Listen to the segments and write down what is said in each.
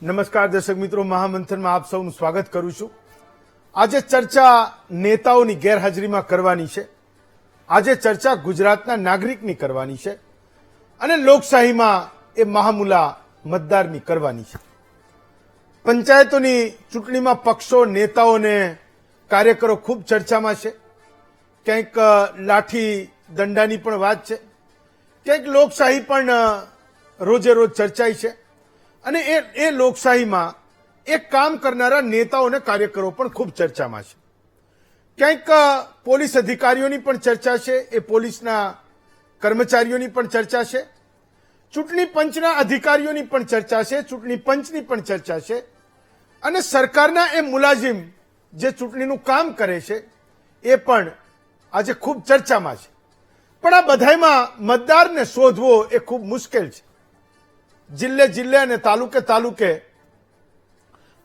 નમસ્કાર દર્શક મિત્રો, મહામંથનમાં આપ સૌનું સ્વાગત કરું છું। આજે ચર્ચા નેતાઓની ગેરહાજરીમાં કરવાની છે। આજે ચર્ચા ગુજરાતના નાગરિકની કરવાની છે અને લોકશાહીમાં એ મહામુલા મતદારની કરવાની છે। પંચાયતોની ચૂંટણીમાં પક્ષો, નેતાઓ અને કાર્યકરો ખૂબ ચર્ચામાં છે। ક્યાંક લાઠી દંડાની પણ વાત છે, ક્યાંક લોકશાહી પણ રોજે રોજ ચર્ચાય છે અને એ લોકશાહીમાં એક કામ કરનારા નેતાઓ અને કાર્યકરો પણ ખૂબ ચર્ચામાં છે। ક્યાંક પોલીસ અધિકારીઓની પણ ચર્ચા છે, એ પોલીસના કર્મચારીઓની પણ ચર્ચા છે, ચૂંટણી પંચના અધિકારીઓની પણ ચર્ચા છે, ચૂંટણી પંચની પણ ચર્ચા છે અને સરકારના એ મુલાઝિમ જે ચૂંટણીનું કામ કરે છે એ પણ આજે ખૂબ ચર્ચામાં છે। પણ આ બધામાં મતદારને શોધવો એ ખૂબ મુશ્કેલ છે। જિલ્લે જિલ્લે અને તાલુકે તાલુકે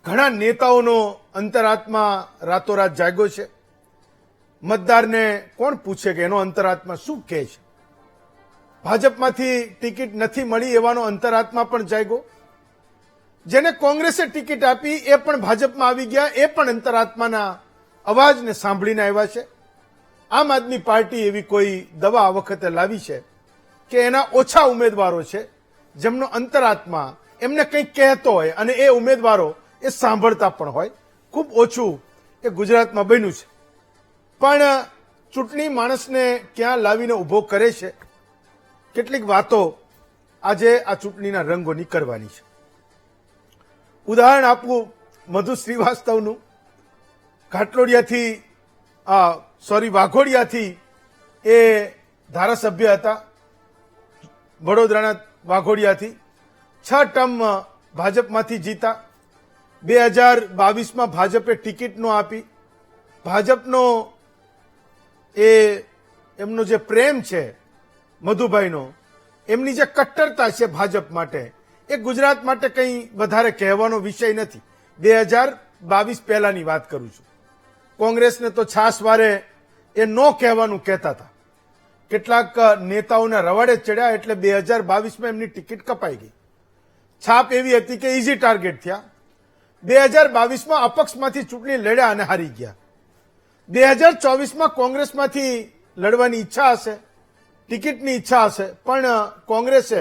ઘણા નેતાઓનો અંતરાત્મા રાતોરાત જાગ્યો છે। મતદારને કોણ પૂછે કે એનો અંતરાત્મા શું કહે છે? ભાજપમાંથી ટિકિટ નથી મળી એવાનો અંતરાત્મા પણ જાગ્યો। જેને કોંગ્રેસે ટિકિટ આપી એ પણ ભાજપમાં આવી ગયા, એ પણ અંતરાત્માના અવાજને સાંભળીને આવ્યા છે। આમ આદમી પાર્ટી એવી કોઈ દવા આ વખતે લાવી છે કે એના ઓછા ઉમેદવારો છે જેમનો અંતરાત્મા એમને કંઈક કહેતો હોય અને એ ઉમેદવારો એ સાંભળતા પણ હોય। ખૂબ ઓછું એ ગુજરાતમાં બન્યું છે, પણ ચૂંટણી માણસને ક્યાં લાવીને ઊભો કરે છે, કેટલીક વાતો આજે આ ચૂંટણીના રંગોની કરવાની છે। ઉદાહરણ આપવું મધુ શ્રીવાસ્તવનું। વાઘોડિયાથી એ ધારાસભ્ય હતા, વડોદરાના વાઘોડિયાથી 6 ટર્મ ભાજપમાંથી જીતા। 2022માં ભાજપે ટિકિટ ન આપી। ભાજપનો એમનો જે પ્રેમ છે મધુભાઈનો, એમની જે કટ્ટરતા છે ભાજપ માટે, એ ગુજરાત માટે કંઈ વધારે કહેવાનો વિષય નથી। 2022 પહેલાની વાત કરું છું। કોંગ્રેસને તો છાસવારે એ નો કહેવાનું કહેતા હતા। કેટલાક નેતાઓના રવાડે ચડ્યા એટલે 2022માં એમની ટિકિટ કપાઈ ગઈ। છાપ એવી હતી કે ઇઝી ટાર્ગેટ થયા। 2022માં અપક્ષમાંથી ચૂંટણી લડ્યા અને હારી ગયા। 2024માં કોંગ્રેસમાંથી લડવાની ઈચ્છા હશે, ટિકિટની ઈચ્છા હશે, પણ કોંગ્રેસે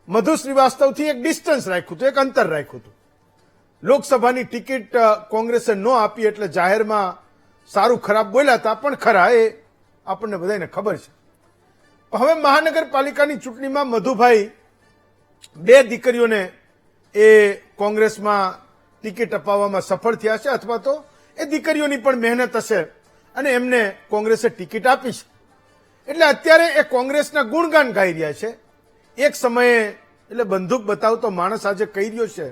મધુ શ્રીવાસ્તવથી એક ડિસ્ટન્સ રાખ્યું હતું, એક અંતર રાખ્યું હતું। લોકસભાની ટિકિટ કોંગ્રેસે ન આપી એટલે જાહેરમાં સારું ખરાબ બોલ્યા હતા, પણ ખરા એ આપણને બધાને ખબર છે। હવે મહાનગરપાલિકાની ચૂંટણીમાં મધુભાઈ 2 દીકરીઓને એ કોંગ્રેસમાં ટિકિટ અપાવવામાં સફળ થયા છે, અથવા તો એ દીકરીઓની પણ મહેનત હશે અને એમને કોંગ્રેસે ટિકિટ આપી છે। એટલે અત્યારે એ કોંગ્રેસના ગુણગાન ગાઈ રહ્યા છે। એક સમયે એટલે બંદૂક બતાવતો માણસ આજે કહી રહ્યો છે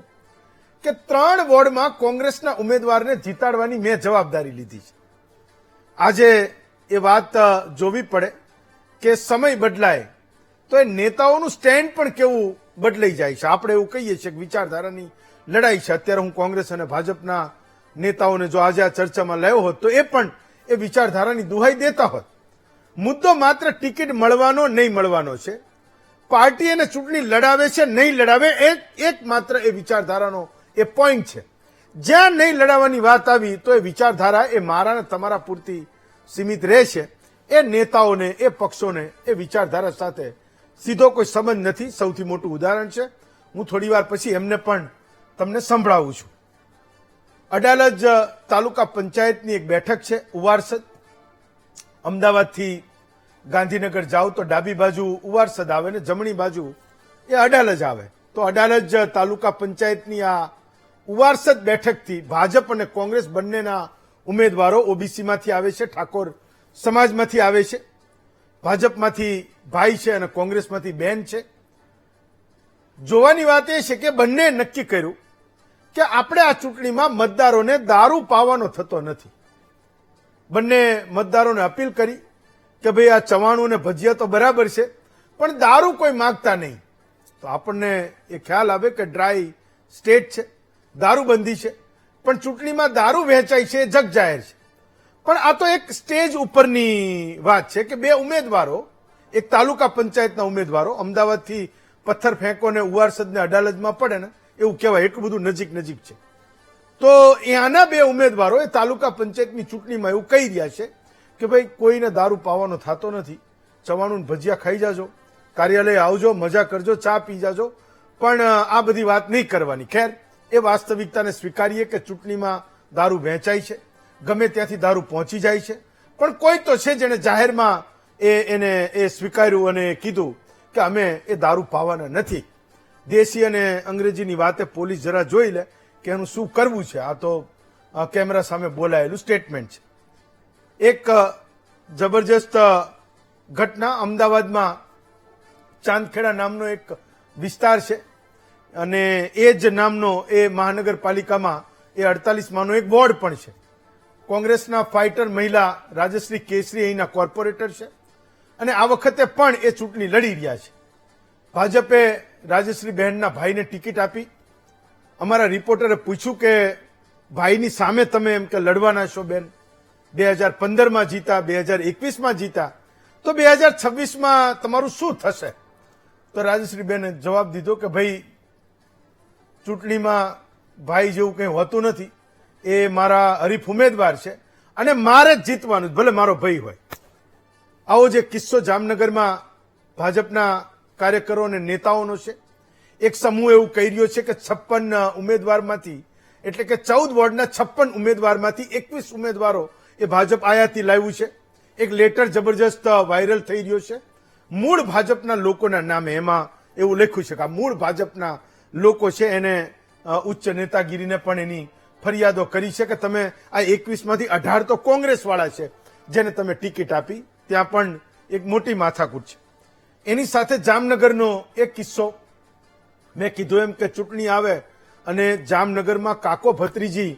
કે 3 વોર્ડમાં કોંગ્રેસના ઉમેદવારને જીતાડવાની મેં જવાબદારી લીધી છે। આજે એ વાત જોવી પડે કે સમય બદલાય તો એ નેતાઓનું સ્ટેન્ડ પણ કેવું બદલાઈ જાય છે। આપણે એવું કહીએ છીએ કે વિચારધારાની લડાઈ છે। અત્યારે હું કોંગ્રેસ અને ભાજપના નેતાઓને જો આજે આ ચર્ચામાં લાવ્યો હોત તો એ પણ એ વિચારધારાની દુહાઈ દેતા હોત। મુદ્દો માત્ર ટિકિટ મળવાનો નહીં મળવાનો છે, પાર્ટી એને ચૂંટણી લડાવે છે નહીં લડાવે, એક માત્ર એ વિચારધારાનો એ પોઈન્ટ છે। જ્યાં નહીં લડાવવાની વાત આવી તો એ વિચારધારા એ મારા ને તમારા પૂરતી સીમિત રહે છે। એ નેતાઓને, એ પક્ષોને એ વિચારધારા સાથે સીધો કોઈ સંબંધ નથી। સૌથી મોટું ઉદાહરણ છે, હું થોડી વાર પછી એમને પણ તમને સંભળાવું છું। અડાલજ તાલુકા પંચાયતની એક બેઠક છે, ઉવારસદ। અમદાવાદથી ગાંધીનગર જાઓ તો ડાબી બાજુ ઉવારસદ આવે ને જમણી બાજુ એ અડાલજ આવે। તો અડાલજ તાલુકા પંચાયતની આ ઉવારસદ બેઠકથી ભાજપ અને કોંગ્રેસ બંનેના ઉમેદવારો ઓબીસીમાંથી આવે છે, ઠાકોર સમાજમાંથી આવે છે। ભાજપમાંથી ભાઈ છે અને કોંગ્રેસમાંથી બેન છે। જોવાની વાત એ છે કે બંને નક્કી કર્યું કે આપણે આ ચૂંટણીમાં મતદારોને દારૂ પાવાનો થતો નથી। બંને મતદારોને અપીલ કરી કે ભાઈ આ ચવાણું ને ભજીયા તો બરાબર છે, પણ દારૂ કોઈ માંગતા નહીં। તો આપણને એ ખ્યાલ આવે કે ડ્રાય સ્ટેટ છે, દારૂબંધી છે, પણ ચૂંટણીમાં દારૂ વહેંચાય છે એ જગ જાહેર છે। પણ આ તો એક સ્ટેજ ઉપરની વાત છે કે 2 ઉમેદવારો, એક તાલુકા પંચાયતના ઉમેદવારો, અમદાવાદથી પથ્થર ફેંકો ને ઉવારસદ ને અડાલજમાં પડે ને એવું કહેવાય, એટલું બધું નજીક છે. તો આના બે ઉમેદવારો એ તાલુકા પંચાયતની ચૂંટણીમાં એવું કહી રહ્યા છે કે ભાઈ કોઈને દારૂ પાવાનો થતો નથી, ચવાણું ભજીયા ખાઈ જાજો, કાર્યાલય આવજો, મજા કરજો, ચા પી જાજો, પણ આ બધી વાત નહીં કરવાની. ખેર, એ વાસ્તવિકતાને સ્વીકારીએ કે ચૂંટણીમાં દારૂ વહેંચાય છે, ગમે ત્યાંથી દારૂ પહોંચી જાય છે, પણ કોઈ તો છે જેને જાહેરમાં એને સ્વીકાર્યું અને કીધું કે અમે એ દારૂ પાવાના નથી. દેશી અને અંગ્રેજીની વાતે પોલીસ જરા જોઈ લે કે એનું શું કરવું છે. આ તો કેમેરા સામે બોલાયેલું સ્ટેટમેન્ટ છે. એક જબરજસ્ત ઘટના અમદાવાદમાં ચાંદખેડા નામનો એક વિસ્તાર છે અને એ જ નામનો એ મહાનગરપાલિકામાં એ 48માંનો એક વોર્ડ પણ છે. કોંગ્રેસના ફાઇટર મહિલા રાજશ્રી કેસરી અહીંના કોર્પોરેટર છે અને આ વખતે પણ એ ચૂંટણી લડી રહ્યા છે. ભાજપે રાજશ્રી બહેનના ભાઈને ટિકિટ આપી. અમારા રિપોર્ટરે પૂછ્યું કે ભાઈની સામે તમે એમ કે લડવાના છો બેન, 2015માં જીતા, 2021માં જીતા, તો 2026માં તમારું શું થશે? તો રાજશ્રી બેને જવાબ દીધો કે ભાઈ ચૂંટણીમાં ભાઈ જેવું કંઈ હોતું નથી, એ મારા હરીફ ઉમેદવાર છે અને મારે જ જીતવાનું, ભલે મારો ભાઈ હોય. આવો જે કિસ્સો જામનગરમાં ભાજપના કાર્યકરો અને નેતાઓનો છે. એક સમૂહ એવું કહી રહ્યો છે કે 56 ઉમેદવારમાંથી, એટલે કે 14 વોર્ડના 56 ઉમેદવારમાંથી 21 ઉમેદવારો એ ભાજપ આયાતી લાવ્યું છે. એક લેટર જબરજસ્ત વાયરલ થઈ રહ્યો છે મૂળ ભાજપના લોકોના નામે. એમાં એવું લખ્યું છે કે આ મૂળ ભાજપના લોકો છે એને ઉચ્ચ નેતાગીરીને પણ એની ફરિયાદો કરી છે કે તમે આ 21માંથી 18 તો કોંગ્રેસ વાળા છે જેને તમે ટિકિટ આપી. ત્યાં પણ એક મોટી માથાકૂટ છે. એની સાથે જામનગરનો એક કિસ્સો, મેં કીધું એમ કે ચૂંટણી આવે અને જામનગરમાં કાકો ભત્રીજી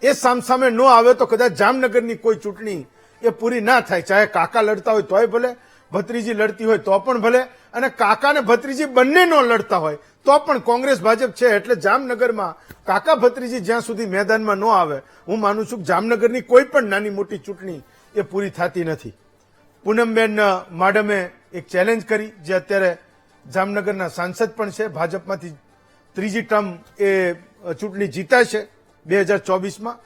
એ સામસામે ન આવે તો કદાચ જામનગરની કોઈ ચૂંટણી એ પૂરી ના થાય. ચાહે કાકા લડતા હોય તોય ભલે, ભત્રીજી લડતી હોય તો પણ ભલે, અને કાકા ને ભત્રીજી બંને ન લડતા હોય તો પણ કોંગ્રેસ ભાજપ છે એટલે જામનગરમાં કાકા ભત્રીજી જ્યાં સુધી મેદાનમાં ન આવે, હું માનું છું કે જામનગરની કોઈ પણ નાની મોટી ચૂંટણી એ પૂરી થતી નથી. પૂનમબેન માડમે એક ચેલેન્જ કરી, જે અત્યારે જામનગરના સાંસદ પણ છે, ભાજપમાંથી ત્રીજી ટર્મ એ ચૂંટણી જીતા છે 2024માં.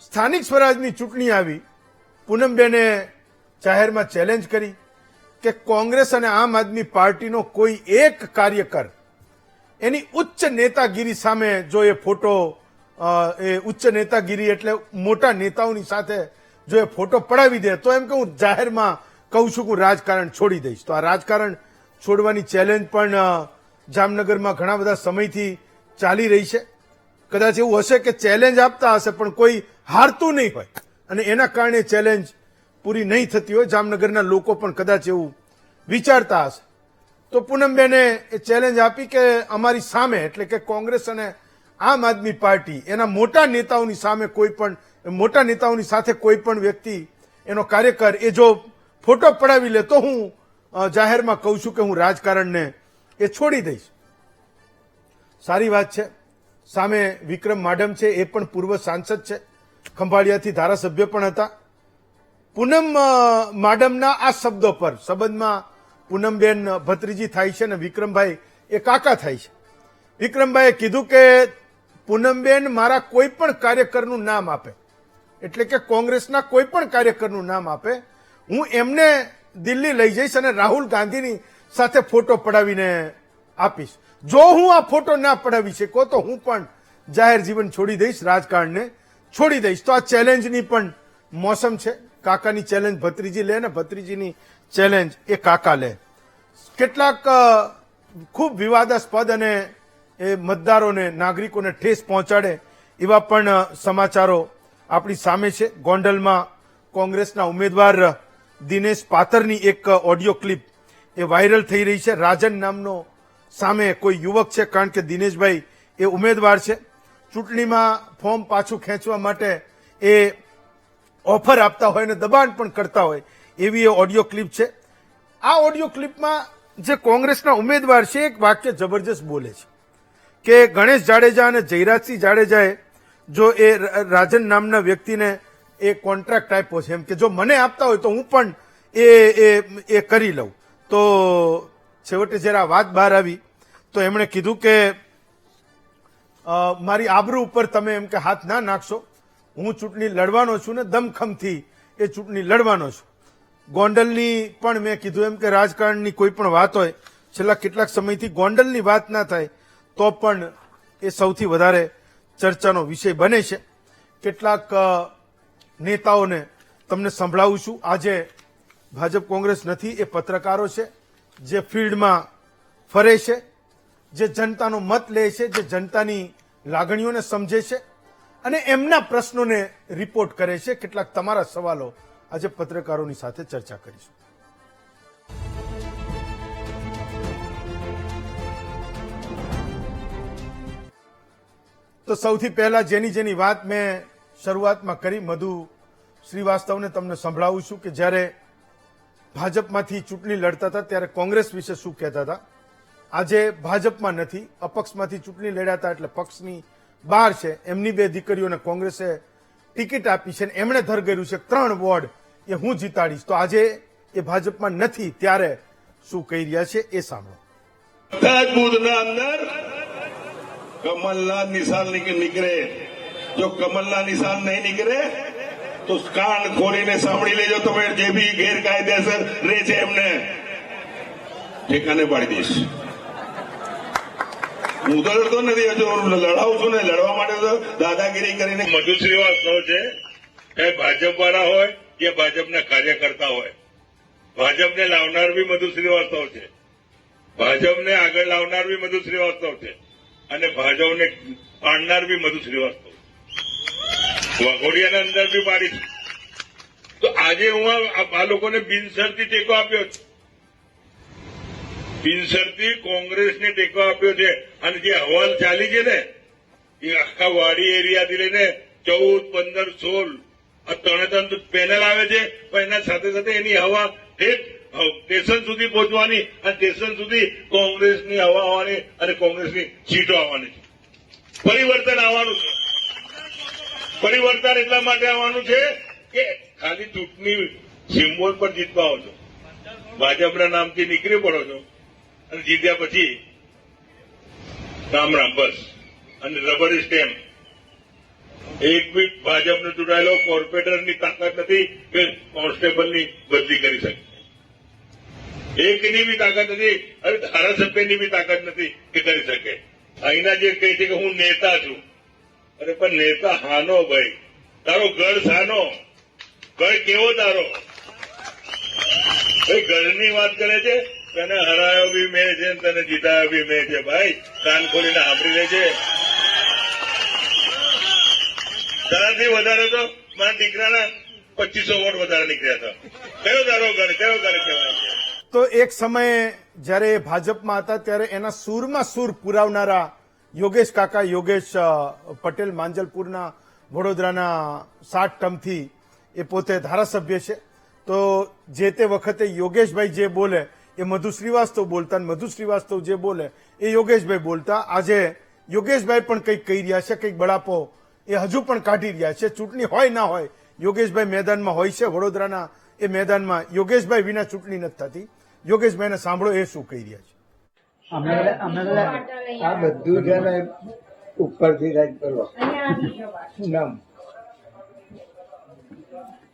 સ્થાનિક સ્વરાજની ચૂંટણી આવી, પૂનમબેને જાહેરમાં ચેલેન્જ કરી કે કોંગ્રેસ અને આમ આદમી પાર્ટીનો કોઈ એક કાર્યકર એની ઉચ્ચ નેતાગીરી સામે જો એ ફોટો, એ ઉચ્ચ નેતાગીરી એટલે મોટા નેતાઓની સાથે જો એ ફોટો પડાવી દે તો એમ કે હું જાહેરમાં કહું છું કે હું રાજકારણ છોડી દઈશ. તો આ રાજકારણ છોડવાની ચેલેન્જ પણ જામનગરમાં ઘણા બધા સમયથી ચાલી રહી છે. કદાચ એવું હશે કે ચેલેન્જ આપતા હશે પણ કોઈ હારતું નહીં હોય અને એના કારણે ચેલેન્જ પૂરી નહીં થતી હોય. જામનગરના લોકો પણ કદાચ એવું વિચારતા હશે. તો પૂનમબેને એ ચેલેન્જ આપી કે અમારી સામે, એટલે કે કોંગ્રેસ અને આમ આદમી પાર્ટી એના મોટા નેતાઓની સામે કોઈ પણ, મોટા નેતાઓની સાથે કોઈ પણ વ્યક્તિ એનો કાર્યકર એ જો ફોટો પડાવી લે તો હું જાહેરમાં કહું છું કે હું રાજકારણને એ છોડી દઈશ. સારી વાત છે. સામે વિક્રમ માડમ છે, એ પણ પૂર્વ સાંસદ છે, ખંભાળિયાથી ધારાસભ્ય પણ હતા. પૂનમ માડમના આ શબ્દો પર સંબંધમાં પૂનમબેન ભત્રીજી થાય છે અને વિક્રમભાઈ એ કાકા થાય છે. વિક્રમભાઈએ કીધું કે પૂનમબેન મારા કોઈ પણ કાર્યકરનું નામ આપે, એટલે કે કોંગ્રેસના કોઈ પણ કાર્યકરનું નામ આપે, હું એમને દિલ્હી લઈ જઈશ અને રાહુલ ગાંધીની સાથે ફોટો પડાવીને આપીશ. જો હું આ ફોટો ના પડાવી શકો તો હું પણ જાહેર જીવન છોડી દઈશ, રાજકારણને છોડી દઈશ. તો આ ચેલેન્જની પણ મોસમ છે. કાકાની ચેલેન્જ ભત્રીજી લે ને ભત્રીજીની ચેલેન્જ એ કાકા લે. કેટલાક ખૂબ વિવાદાસ્પદ અને એ મતદારોને, નાગરિકોને ઠેસ પહોંચાડે એવા પણ સમાચારો આપણી સામે છે. ગોંડલમાં કોંગ્રેસના ઉમેદવાર દિનેશ પાતરની એક ઓડિયો ક્લિપ એ વાયરલ થઈ રહી છે. રાજન નામનો સામે કોઈ યુવક છે, કારણ કે દિનેશભાઈ એ ઉમેદવાર છે. ચૂંટણીમાં ફોર્મ પાછું ખેંચવા માટે એ ઓફર આપતા હોય અને દબાણ પણ કરતા હોય એવી એ ઓડિયો ક્લિપ છે. આ ઓડિયો ક્લિપમાં જે કોંગ્રેસના ઉમેદવાર છે એક વાક્ય જબરજસ્ત બોલે છે કે ગણેશ જાડેજા અને જયરાજસિંહ જાડેજાએ જો એ રાજન નામના વ્યક્તિને એ કોન્ટ્રાક્ટ આપ્યો છે, એમ કે જો મને આપતા હોય તો હું પણ એ કરી લઉં. તો છેવટે જ્યારે આ વાત બહાર આવી તો એમણે કીધું કે મારી આબરૂ ઉપર તમે એમ કે હાથ ના નાખશો. હું ચૂંટણી લડવાનો છું ને દમખમથી એ ચૂંટણી લડવાનો છું. ગોંડલની પણ મેં કીધું એમ કે રાજકારણની કોઈ પણ વાત હોય, છેલ્લા કેટલાક સમયથી ગોંડલની વાત ના થાય તો પણ એ સૌથી વધારે ચર્ચાનો વિષય બને છે. કેટલાક નેતાઓને તમને સંભળાવું છું. આજે ભાજપ કોંગ્રેસ નથી, એ પત્રકારો છે જે ફિલ્ડમાં ફરે છે, જે જનતાનો મત લે છે, જે જનતાની લાગણીઓને સમજે છે અને એમના પ્રશ્નોને રિપોર્ટ કરે છે. કેટલાક તમારા સવાલો આજે પત્રકારોની સાથે ચર્ચા કરીશું. તો સૌથી પહેલા જેની વાત મેં શરૂઆતમાં કરી, મધુ શ્રીવાસ્તવને તમને સંભળાવું છું કે જ્યારે ભાજપમાંથી ચૂંટણી લડતા હતા ત્યારે કોંગ્રેસ વિશે શું કહેતા હતા. આજે ભાજપમાં નથી, અપક્ષમાંથી ચૂંટણી લડ્યા હતા એટલે પક્ષની બહાર છે. એમની બે દીકરીઓને કોંગ્રેસે ટિકિટ આપી છે અને એમણે ધરગર્યું છે 3 વોર્ડ એ હું જીતાડીશ. તો આજે એ ભાજપમાં નથી ત્યારે શું કહી રહ્યા છે એ સાંભળો. બૂથના અંદર કમલના નિશાન નીકળે. જો કમલના નિશાન નહીં નીકળે તો કાન ખોલીને સાંભળી લેજો. તમે જે બી ગેરકાયદેસર રહે છે એમને ઠેકાને પાડી દઈશ. હું તો લડતો નથી, હજુ લડાવું છું ને. લડવા માટે તો દાદાગીરી કરીને. મધુ શ્રીવાસ્તવ છે એ ભાજપ વાળા હોય કે ભાજપના કાર્યકર્તા હોય, ભાજપને લાવનાર બી મધુ શ્રીવાસ્તવ છે, ભાજપને આગળ લાવનાર બી મધુ શ્રીવાસ્તવ છે અને ભાજપને પાડનાર બી મધુ શ્રીવાસ્તવ. વાઘોડિયાના અંદર બી પાડીશ. તો આજે હું આ લોકોને બિનશરતી ટેકો આપ્યો છે. બિનશરતી કોંગ્રેસને ટેકો આપ્યો છે. અને જે હવાલ ચાલી છે ને એ આખા વાડી એરિયાથી લઈને 14, 15, 16 આ 3 પેનલ આવે છે, પણ એના સાથે સાથે એની હવા સ્ટેશન સુધી પહોંચવાની અને સ્ટેશન સુધી કોંગ્રેસની હવા આવવાની અને કોંગ્રેસની સીટો આવવાની છે. પરિવર્તન આવવાનું છે. પરિવર્તન એટલા માટે આવવાનું છે કે ખાલી ચૂંટણી સિમ્બોલ પર જીતવા આવો છો, ભાજપના નામથી નીકળી પડો છો અને જીત્યા પછી રામ રામ બસ અને રબરી સ્ટેમ્પ. એક બી ભાજપનો ચૂંટાયેલો કોર્પોરેટરની તાકાત નથી કે કોન્સ્ટેબલની બદલી કરી શકે. એકની બી તાકાત નથી, હવે ધારાસભ્યની બી તાકાત નથી કે કરી શકે. અહીંના જે કહે છે કે હું નેતા છું, અરે પણ નેતા હાનો ભાઈ, તારો ગઢ સાનો, ગઢ કેવો તારો? ભાઈ ગઢની વાત કરે છે, તને હરાયો બી મેં છે તને જીતાયો બી મેં છે. ભાઈ કાન ખોલીને સાંભળી લે છે. તારાથી વધારે તો મારા દીકરાના 2500 વોટ વધારે નીકળ્યા હતા. કયો તારો ગઢ, કયો ગઢ કહેવાય છે? તો એક સમયે જ્યારે એ ભાજપમાં હતા ત્યારે એના સૂરમાં સૂર પુરાવનારા યોગેશ કાકા, યોગેશ પટેલ, માંજલપુરના વડોદરાના 60 ટર્મથી એ પોતે ધારાસભ્ય છે. તો જે તે વખતે યોગેશભાઈ જે બોલે એ મધુ શ્રીવાસ્તવ બોલતા, મધુ શ્રીવાસ્તવ જે બોલે એ યોગેશભાઈ બોલતા. આજે યોગેશભાઈ પણ કંઈક કહી રહ્યા છે, કંઈક બળાપો એ હજુ પણ કાઢી રહ્યા છે. ચૂંટણી હોય ના હોય યોગેશભાઈ મેદાનમાં હોય છે. વડોદરાના એ મેદાનમાં યોગેશભાઈ વિના ચૂંટણી નથી થતી. યોગેશભાઈને સાંભળો એ શું કહી રહ્યા છે. આ બધું છે ને ઉપરથી રાજ કરો નામ.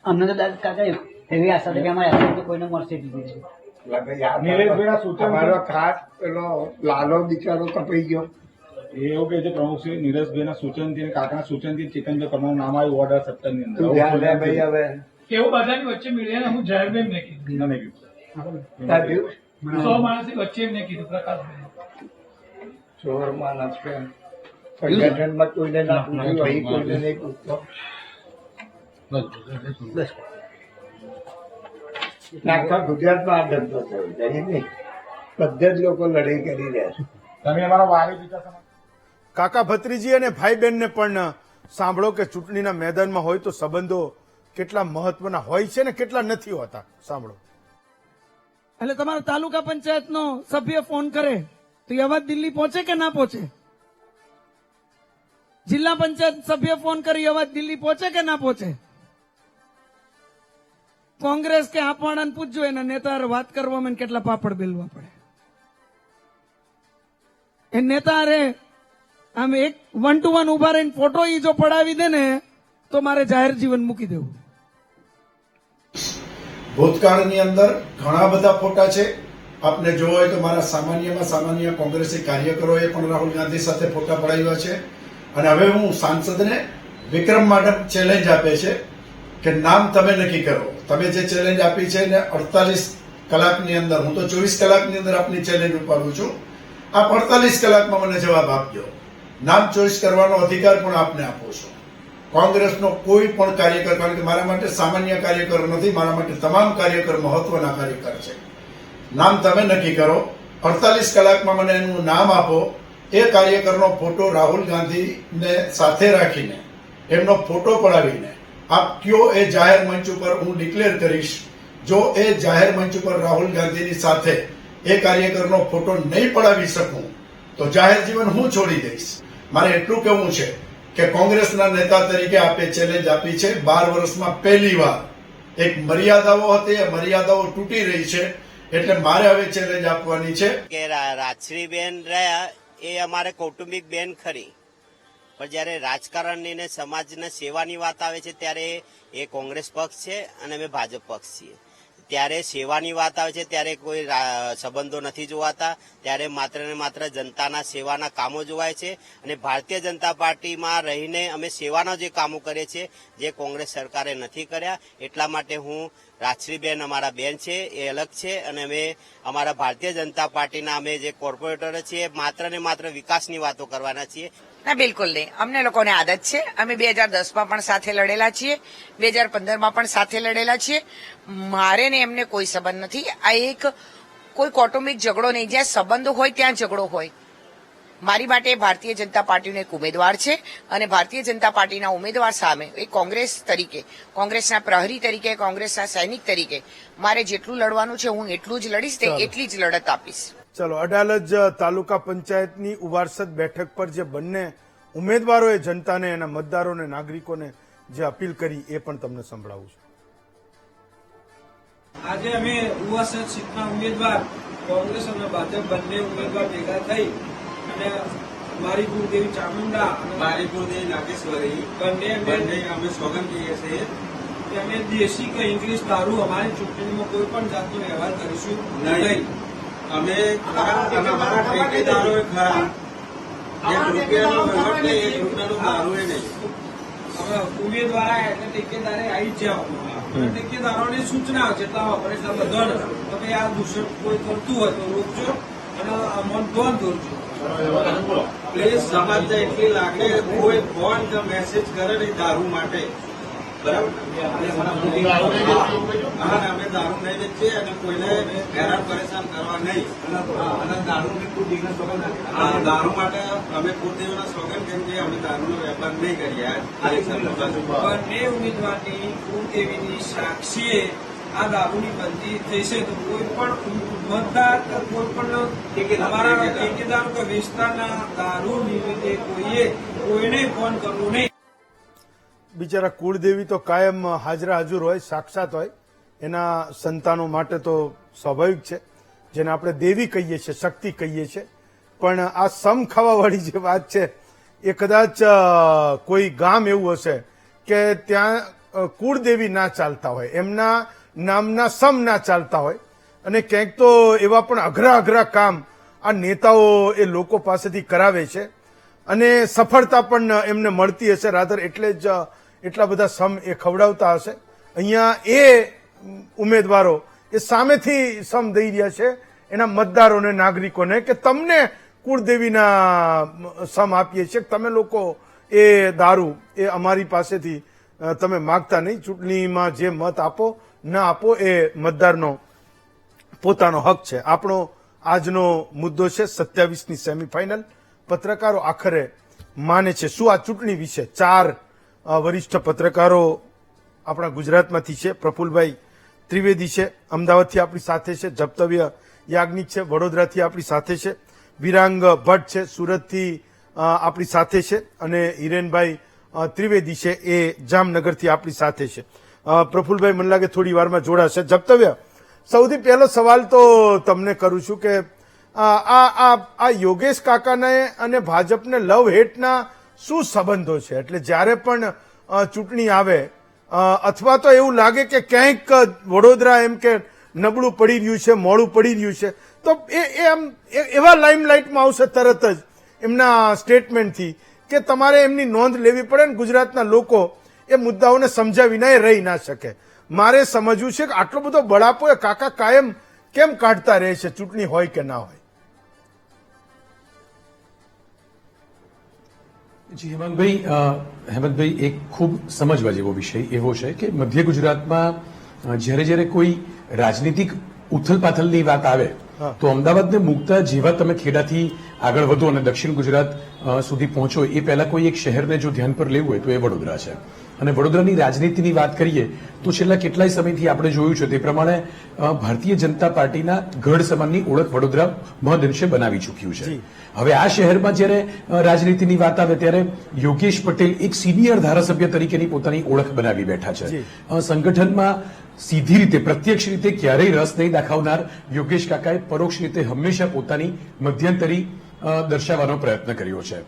અમને તો કાકા એવી આશા હતી કે અમારે આશા કોઈને મળશે જ નહીં. અમારો ખાસ પેલો લાલો બિચારો કપાઈ ગયો. એવું કે છે પ્રમુખ શ્રી નીરજભાઈના સૂચનથી કાકાના સૂચનથી ચેતનભાઈ પરમાનું નામ આવ્યું ઓર્ડર 17 ની અંદર. તું ધ્યાન દે ભાઈ. હવે એવું બધાની વચ્ચે મીડિયાને હું જાહેર એમને કીધું, ના નહીં તાર્યું 100 માણસની વચ્ચે એમને કીધું પ્રકાશભાઈ. ચોર માણસ છે. સંગઠનમાં કોઈને ના પૂછ્યું, અહીં કોઈને નહીં પૂછતો. આખા ગુજરાતમાં આ ધંધો થયો છે નહીં. બધા જ લોકો લડાઈ કરી રહ્યા છે. તમે અમારા વારી પિતા સમાન. કાકા ભત્રીજી અને ભાઈ બહેનને પણ સાંભળો કે ચૂંટણીના મેદાનમાં હોય તો સંબંધો કેટલા મહત્વના હોય છે ને કેટલા નથી હોતા. સાંભળો. એટલે તમારા તાલુકા પંચાયતનો સભ્ય ફોન કરે તો એ અવાજ દિલ્હી પહોંચે કે ના પહોંચે? જિલ્લા પંચાયત સભ્ય ફોન કરી અવાજ દિલ્હી પહોંચે કે ના પહોંચે? કોંગ્રેસ કે આપવાના પૂછજો એના નેતા વાત કરવામાં કેટલા પાપડ બેલવા પડે. એ નેતા રે આમ એક 1 to 1 ઉભા રહીને ફોટો ઈ જો પડાવી દે ને તો મારે જાહેર જીવન મૂકી દેવું. ભૂતકાળની અંદર ઘણા બધા ફોટા છે. આપને જોવો હોય તો મારા સામાન્યમાં સામાન્ય કોંગ્રેસી કાર્યકરોએ પણ રાહુલ ગાંધી સાથે ફોટા પડાવ્યા છે. અને હવે હું સાંસદને વિક્રમ માડમ ચેલેન્જ આપે છે કે નામ તમે નક્કી કરો. તમે જે ચેલેન્જ આપી છે ને 48 કલાકની અંદર, હું તો 24 કલાકની અંદર આપની ચેલેન્જ ઉપાડું છું. આપ 48 કલાકમાં મને જવાબ આપજો. નામ ચોઈસ કરવાનો અધિકાર પણ આપને આપું છું. કોંગ્રેસનો કોઈ પણ કાર્યકર, કારણ કે મારા માટે સામાન્ય કાર્યકર નથી, મારા માટે તમામ કાર્યકર મહત્વના કાર્યકર છે. નામ તમે નક્કી કરો. 48 કલાકમાં મને એનું નામ આપો. એ કાર્યકરનો ફોટો રાહુલ ગાંધીને સાથે રાખીને, એમનો ફોટો પડાવીને આપ કયો એ જાહેર મંચ ઉપર હું ડિક્લેર કરીશ. જો એ જાહેર મંચ ઉપર રાહુલ ગાંધીની સાથે એ કાર્યકરનો ફોટો નહીં પડાવી શકું તો જાહેર જીવન હું છોડી દઈશ. મારે એટલું કહેવું છે કે કોંગ્રેસના નેતા તરીકે આપે ચેલેન્જ આપી છે. 12 વર્ષમાં પહેલી વાર એક મર્યાદાઓ હતી, એ મર્યાદાઓ તૂટી રહી છે. એટલે મારે હવે ચેલેન્જ આપવાની છે કે રાજશ્રીબેન રહ્યા એ અમારે કૌટુંબિક બેન ખરી, પણ જયારે રાજકારણની ને સમાજને સેવાની વાત આવે છે ત્યારે એ કોંગ્રેસ પક્ષ છે અને અમે ભાજપ પક્ષ છીએ. ત્યારે સેવાની વાત આવે છે ત્યારે કોઈ સંબંધો નથી જોવાતા, ત્યારે માત્ર ને માત્ર જનતાના સેવાના કામો જોવાય છે. અને ભારતીય જનતા પાર્ટીમાં રહીને અમે સેવાના જે કામો કરીએ છીએ જે કોંગ્રેસ સરકારે નથી કર્યા. એટલા માટે હું રાજશ્રીબેન અમારા બેન છે એ અલગ છે, અને અમે અમારા ભારતીય જનતા પાર્ટીના અમે જે કોર્પોરેટરો છીએ માત્ર ને માત્ર વિકાસની વાતો કરવાના છીએ. ના, બિલકુલ નહીં. અમને લોકોને આદત છે. અમે 2010માં પણ સાથે લડેલા છીએ, 2015માં પણ સાથે લડેલા છીએ. મારે ને એમને કોઈ સંબંધ નથી. આ એક કોઈ કૌટુંબિક ઝઘડો નહીં. જ્યાં સંબંધો હોય ત્યાં ઝઘડો હોય. મારી માટે ભારતીય જનતા પાર્ટીનો એક ઉમેદવાર છે અને ભારતીય જનતા પાર્ટીના ઉમેદવાર સામે એક કોંગ્રેસ તરીકે, કોંગ્રેસના પ્રહરી તરીકે, કોંગ્રેસના સૈનિક તરીકે મારે જેટલું લડવાનું છે હું એટલું જ લડીશ, તે એટલી જ લડત આપીશ. ચલો, અડાલજ તાલુકા પંચાયતની ઉવારસદ બેઠક પર જે બંને ઉમેદવારોએ જનતાને, એના મતદારોને, નાગરિકોને જે અપીલ કરી એ પણ તમને સંભળાવું છું. આજે અમે ઉવાસદ સીટના ઉમેદવાર કોંગ્રેસ અને ભાજપ બંને ઉમેદવાર ભેગા થઈ અને મારી કુળદેવી ચામુંડા અને મારી કુળદેવી નાગેશ્વરી બંને અમે સોગંદ કહીએ છીએ કે અમે દેશી કે ઇંગ્લિશ દારૂ અમારી ચૂંટણીમાં કોઈ પણ જાતનો વ્યવહાર કરીશું નહીં. અમે અમારા ઠેકેદારો ખરા, એક રૂપિયાનો વહીવટ નહીં, એક રૂપિયાનો દારૂ નહીં. હવે ઉમેદવાર એટલે ઠેકેદારે આવી જ જવાનું. ઠેકેદારોની સૂચના જેટલા વાપરે એટલા બધાને તમે આ દૂષણ કોઈ કરતું હોય તો રોકજો અને અમોન બંધ કરજો. પ્લીઝ સમાજને એટલી લાગે કોઈ ફોન કે મેસેજ કરે નહીં દારૂ માટે, બરાબર? અમે દારૂ નહીં વેચીએ અને કોઈને હેરાન પરેશાન કરવા નહીં. દારૂ માટે અમે કુળદેવીના સ્લોગન કેમ કે અમે દારૂનો વેપાર નહીં કરીએ. બંને ઉમેદવારની કુળદેવીની સાક્ષીએ આ દારૂની બંધી થઈ છે તો કોઈ પણ મતદાર કોઈ પણ અમારા ઠેકેદાર કે વિસ્તારના દારૂ નિમિત્તે કોઈને ફોન કરવો નહીં. બિચારા કુળદેવી તો કાયમ હાજરા હજુર હોય, સાક્ષાત હોય. એના સંતાનો માટે તો સ્વાભાવિક છે, જેને આપણે દેવી કહીએ છીએ, શક્તિ કહીએ છીએ. પણ આ સમ ખાવાવાળી જે વાત છે એ કદાચ કોઈ ગામ એવું હશે કે ત્યાં કુળદેવી ના ચાલતા હોય, એમના નામના સમ ના ચાલતા હોય, અને ક્યાંક તો એવા પણ અઘરા અઘરા કામ આ નેતાઓ એ લોકો પાસેથી કરાવે છે અને સફળતા પણ એમને મળતી હશે. રાધર એટલે જ એટલા બધા સમ એ ખવડાવતા હશે. અહીંયા એ ઉમેદવારો એ સામેથી સમ દઈ રહ્યા છે એના મતદારોને, નાગરિકોને કે તમને કુળદેવીના સમ આપીએ છીએ, તમે લોકો એ દારૂ એ અમારી પાસેથી તમે માગતા નહીં. ચૂંટણીમાં જે મત આપો ના આપો એ મતદારનો પોતાનો હક છે. આપણો આજનો મુદ્દો છે 27ની સેમીફાઇનલ. પત્રકારો આખરે માને છે શું આ ચૂંટણી વિશે? 4 વરિષ્ઠ પત્રકારો આપણા ગુજરાતમાંથી છે. પ્રફુલભાઈ ત્રિવેદી છે, અમદાવાદથી આપણી સાથે છે. જપ્તવ્ય યાજ્ઞિક છે, વડોદરાથી આપણી સાથે છે. વિરાંગ ભટ્ટ છે, સુરતથી આપણી સાથે છે. અને હિરેનભાઈ ત્રિવેદી છે, એ જામનગરથી આપણી સાથે છે. પ્રફુલભાઈ મને લાગે થોડી વારમાં જોડાશે. જપ્તવ્ય, સૌથી પહેલો સવાલ તો તમને કરું છું કે આ યોગેશ કાકાને અને ભાજપને લવ હેટના શું સંબંધો છે? એટલે જ્યારે પણ ચૂંટણી આવે અથવા તો એવું લાગે કે ક્યાંક વડોદરા એમ કે નબળું પડી રહ્યું છે, મોડું પડી રહ્યું છે, તો એવા લાઇમલાઇટમાં આવશે તરત જ એમના સ્ટેટમેન્ટથી કે તમારે એમની નોંધ લેવી પડે ને ગુજરાતના લોકો એ મુદ્દાઓને સમજ્યા વિના એ રહી ના શકે. મારે સમજવું છે કે આટલો બધો બળાપો એ કાકા કાયમ કેમ કાઢતા રહે છે, ચૂંટણી હોય કે ના હોય? જી હેમંતભાઈ, એક ખૂબ સમજવા જેવો વિષય એવો છે કે મધ્ય ગુજરાતમાં જ્યારે કોઈ રાજનીતિક ઉથલપાથલની વાત આવે તો અમદાવાદને મૂકતા જેવા તમે ખેડાથી આગળ વધો અને દક્ષિણ ગુજરાત સુધી પહોંચો એ પહેલા કોઈ એક શહેરને જો ધ્યાન પર લેવું હોય તો એ વડોદરા છે. અને વડોદરાની રાજનીતિની વાત કરીએ તો છેલ્લા કેટલાય સમયથી આપણે જોયું છે તે પ્રમાણે ભારતીય જનતા પાર્ટીના ગઢ સમાનની ઓળખ વડોદરા મહદઅંશે બનાવી ચૂક્યું છે. હવે આ શહેરમાં જ્યારે રાજનીતિની વાત આવે ત્યારે યોગેશ પટેલ એક સિનિયર ધારાસભ્ય તરીકેની પોતાની ઓળખ બનાવી બેઠા છે. સંગઠનમાં સીધી રીતે પ્રત્યક્ષ રીતે ક્યારેય રસ નહીં દાખવનાર યોગેશ કાકાએ પરોક્ષ રીતે હંમેશા પોતાની મધ્યંતરી દર્શાવવાનો પ્રયત્ન કર્યો છે.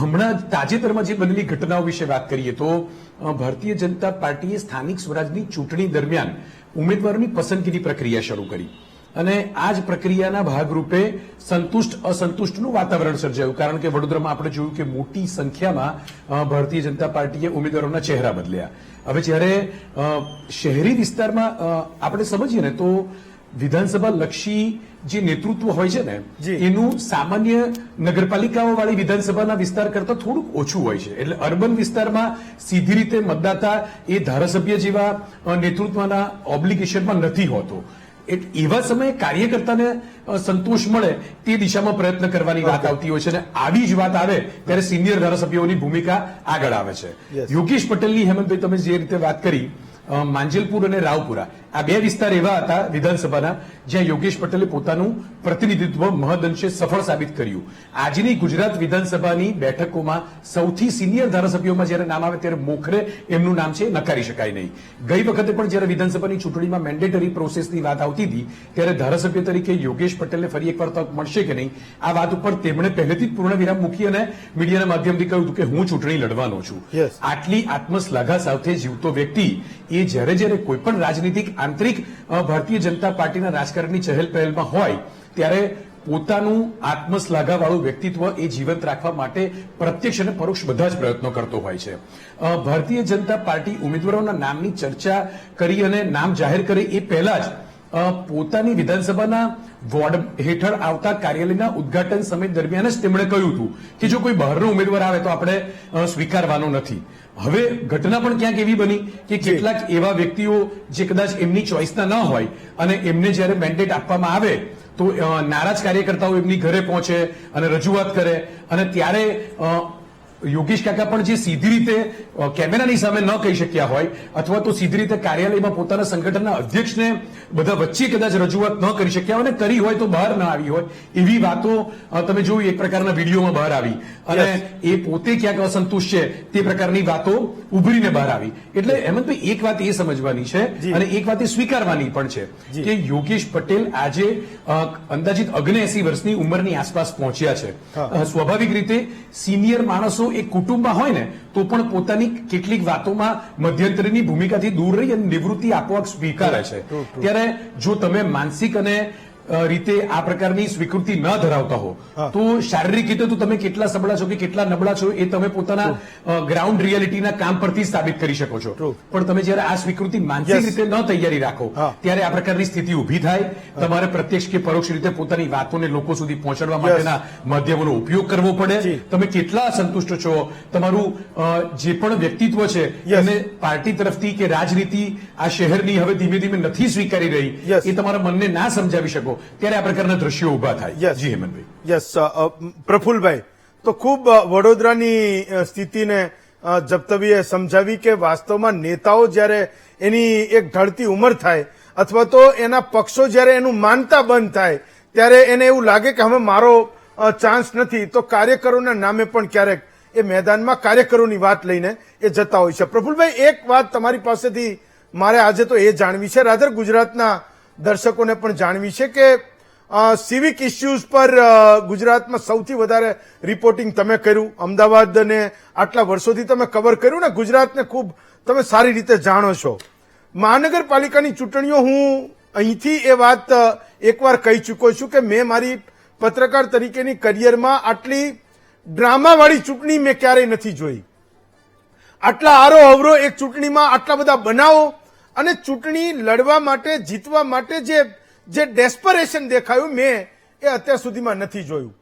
હમણાં તાજેતરમાં જે બનેલી ઘટનાઓ વિશે વાત કરીએ તો ભારતીય જનતા પાર્ટીએ સ્થાનિક સ્વરાજની ચૂંટણી દરમિયાન ઉમેદવારોની પસંદગીની પ્રક્રિયા શરૂ કરી અને આ જ પ્રક્રિયાના ભાગરૂપે સંતુષ્ટ અસંતુષ્ટનું વાતાવરણ સર્જાયું. કારણ કે વડોદરામાં આપણે જોયું કે મોટી સંખ્યામાં ભારતીય જનતા પાર્ટીએ ઉમેદવારોના ચહેરા બદલ્યા. હવે જ્યારે શહેરી વિસ્તારમાં આપણે સમજીએ ને તો વિધાનસભા લક્ષી જે નેતૃત્વ હોય છે ને એનું સામાન્ય નગરપાલિકાઓ વાળી વિધાનસભાના વિસ્તાર કરતા થોડુંક ઓછું હોય છે. એટલે અર્બન વિસ્તારમાં સીધી રીતે મતદાતા એ ધારાસભ્ય જેવા નેતૃત્વના ઓબ્લિગેશનમાં નથી હોતો. એવા સમયે કાર્યકર્તાને સંતોષ મળે તે દિશામાં પ્રયત્ન કરવાની વાત આવતી હોય છે અને આવી જ વાત આવે ત્યારે સિનિયર ધારાસભ્યોની ભૂમિકા આગળ આવે છે. યોગેશ પટેલની હેમંતભાઈ તમે જે રીતે વાત કરી માંજલપુર અને રાવપુરા આ બે વિસ્તાર એવા હતા વિધાનસભાના જ્યાં યોગેશ પટેલે પોતાનું પ્રતિનિધિત્વ મહદઅંશે સફળ સાબિત કર્યું. આજની ગુજરાત વિધાનસભાની બેઠકોમાં સૌથી સિનિયર ધારાસભ્યોમાં જ્યારે નામ આવે ત્યારે મોખરે એમનું નામ છે નકારી શકાય નહીં. ગઈ વખતે પણ જ્યારે વિધાનસભાની ચૂંટણીમાં મેન્ડેટરી પ્રોસેસની વાત આવતી હતી ત્યારે ધારાસભ્ય તરીકે યોગેશ પટેલને ફરી એકવાર તક મળશે કે નહીં આ વાત ઉપર તેમણે પહેલેથી જ પૂર્ણ વિરામ મૂકી અને મીડિયાના માધ્યમથી કહ્યું હતું કે હું ચૂંટણી લડવાનો છું. આટલી આત્મશ્લાઘા સાથે જીવતો વ્યક્તિ એ જ્યારે કોઈ પણ રાજનીતિક આંતરિક ભારતીય જનતા પાર્ટીના રાજકારણની ચહેલ પહેલમાં હોય ત્યારે પોતાનું આત્મશ્લાઘાવાળું વ્યક્તિત્વ એ જીવંત રાખવા માટે પ્રત્યક્ષ અને પરોક્ષ બધા જ પ્રયત્નો કરતો હોય છે. ભારતીય જનતા પાર્ટી ઉમેદવારોના નામની ચર્ચા કરી અને નામ જાહેર કરે એ પહેલા જ પોતાની વિધાનસભાના વોર્ડ હેઠળ આવતા કાર્યાલયના ઉદઘાટન સમય દરમિયાન જ તેમણે કહ્યું હતું કે જો કોઈ બહારનો ઉમેદવાર આવે તો આપણે સ્વીકારવાનો નથી. હવે ઘટના પણ ક્યાંક એવી બની કે કેટલાક એવા વ્યક્તિઓ જે કદાચ એમની ચોઇસના ન હોય અને એમને જ્યારે મેન્ડેટ આપવામાં આવે તો નારાજ કાર્યકર્તાઓ એમની ઘરે પહોંચે અને રજૂઆત કરે અને ત્યારે યોગેશ કાકા પણ જે સીધી રીતે કેમેરાની સામે ન કહી શક્યા હોય અથવા તો સીધી રીતે કાર્યાલયમાં પોતાના સંગઠનના અધ્યક્ષને બધા વચ્ચે કદાચ રજૂઆત ન કરી શક્યા હોય અને કરી હોય તો બહાર ન આવી હોય એવી વાતો તમે જોયું એક પ્રકારના વિડીયોમાં બહાર આવી અને એ પોતે ક્યાંક અસંતુષ્ટ છે તે પ્રકારની વાતો ઉભરીને બહાર આવી. એટલે હેમંતભાઈ એક વાત એ સમજવાની છે અને એક વાત એ સ્વીકારવાની પણ છે કે યોગેશ પટેલ આજે અંદાજિત 79 વર્ષની ઉંમરની આસપાસ પહોંચ્યા છે. સ્વાભાવિક રીતે સિનિયર માણસો એક કુટુંબમાં હોય ને તો પણ પોતાની કેટલીક વાતોમાં મધ્યંતરીની ભૂમિકાથી દૂર રહી અને નિવૃત્તિ આપોઆપ સ્વીકારે છે. ત્યારે જો તમે માનસિક અને રીતે આ પ્રકારની સ્વીકૃતિ ન ધરાવતા હો તો શારીરિક રીતે તો તમે કેટલા સબળા છો કે કેટલા નબળા છો એ તમે પોતાના ગ્રાઉન્ડ રિયાલિટીના કામ પરથી સાબિત કરી શકો છો. પણ તમે જયારે આ સ્વીકૃતિ માનસિક રીતે ન તૈયારી રાખો ત્યારે આ પ્રકારની સ્થિતિ ઉભી થાય. તમારે પ્રત્યક્ષ કે પરોક્ષ રીતે પોતાની વાતોને લોકો સુધી પહોંચાડવા માટેના માધ્યમોનો ઉપયોગ કરવો પડે. તમે કેટલા સંતુષ્ટ છો, તમારું જે પણ વ્યક્તિત્વ છે એને પાર્ટી તરફથી કે રાજનીતિ આ શહેરની હવે ધીમે ધીમે નથી સ્વીકારી રહી એ તમારા મનને ના સમજાવી શકો ત્યારે આ પ્રકારના દ્રશ્યો ઉભા થાય. જી હેમંતભાઈ. યસ પ્રફુલભાઈ, તો ખૂબ વડોદરાની સ્થિતિને જપ્તવીએ સમજાવી કે વાસ્તવમાં નેતાઓ જ્યારે એની એક ઢળતી ઉંમર થાય અથવા તો એના પક્ષો જ્યારે એનું માનતા બંધ થાય ત્યારે એને એવું લાગે કે હવે મારો ચાન્સ નથી તો કાર્યકરોના નામે પણ ક્યારેક એ મેદાનમાં કાર્યકરોની વાત લઈને એ જતા હોય છે. પ્રફુલભાઈ, એક વાત તમારી પાસેથી મારે આજે તો એ જાણવી છે, રાધર ગુજરાતના દર્શકોને પણ જાણવી છે કે સિવિક ઇસ્યુઝ પર ગુજરાતમાં સૌથી વધારે રિપોર્ટિંગ તમે કર્યું, અમદાવાદને આટલા વર્ષોથી તમે કવર કર્યું ને, ગુજરાતને ખૂબ તમે સારી રીતે જાણો છો. મહાનગરપાલિકાની ચૂંટણીઓ હું અહીંથી એ વાત એકવાર કહી ચૂક્યો છું કે મેં મારી પત્રકાર તરીકેની કરિયરમાં આટલી ડ્રામાવાળી ચૂંટણી મેં ક્યારેય નથી જોઈ. આટલા આરો અવરો એક ચૂંટણીમાં, આટલા બધા બનાવો અને ચૂંટણી લડવા માટે, જીતવા માટે જે ડેસ્પરેશન દેખાયું મેં એ અત્યાર સુધીમાં નથી જોયું.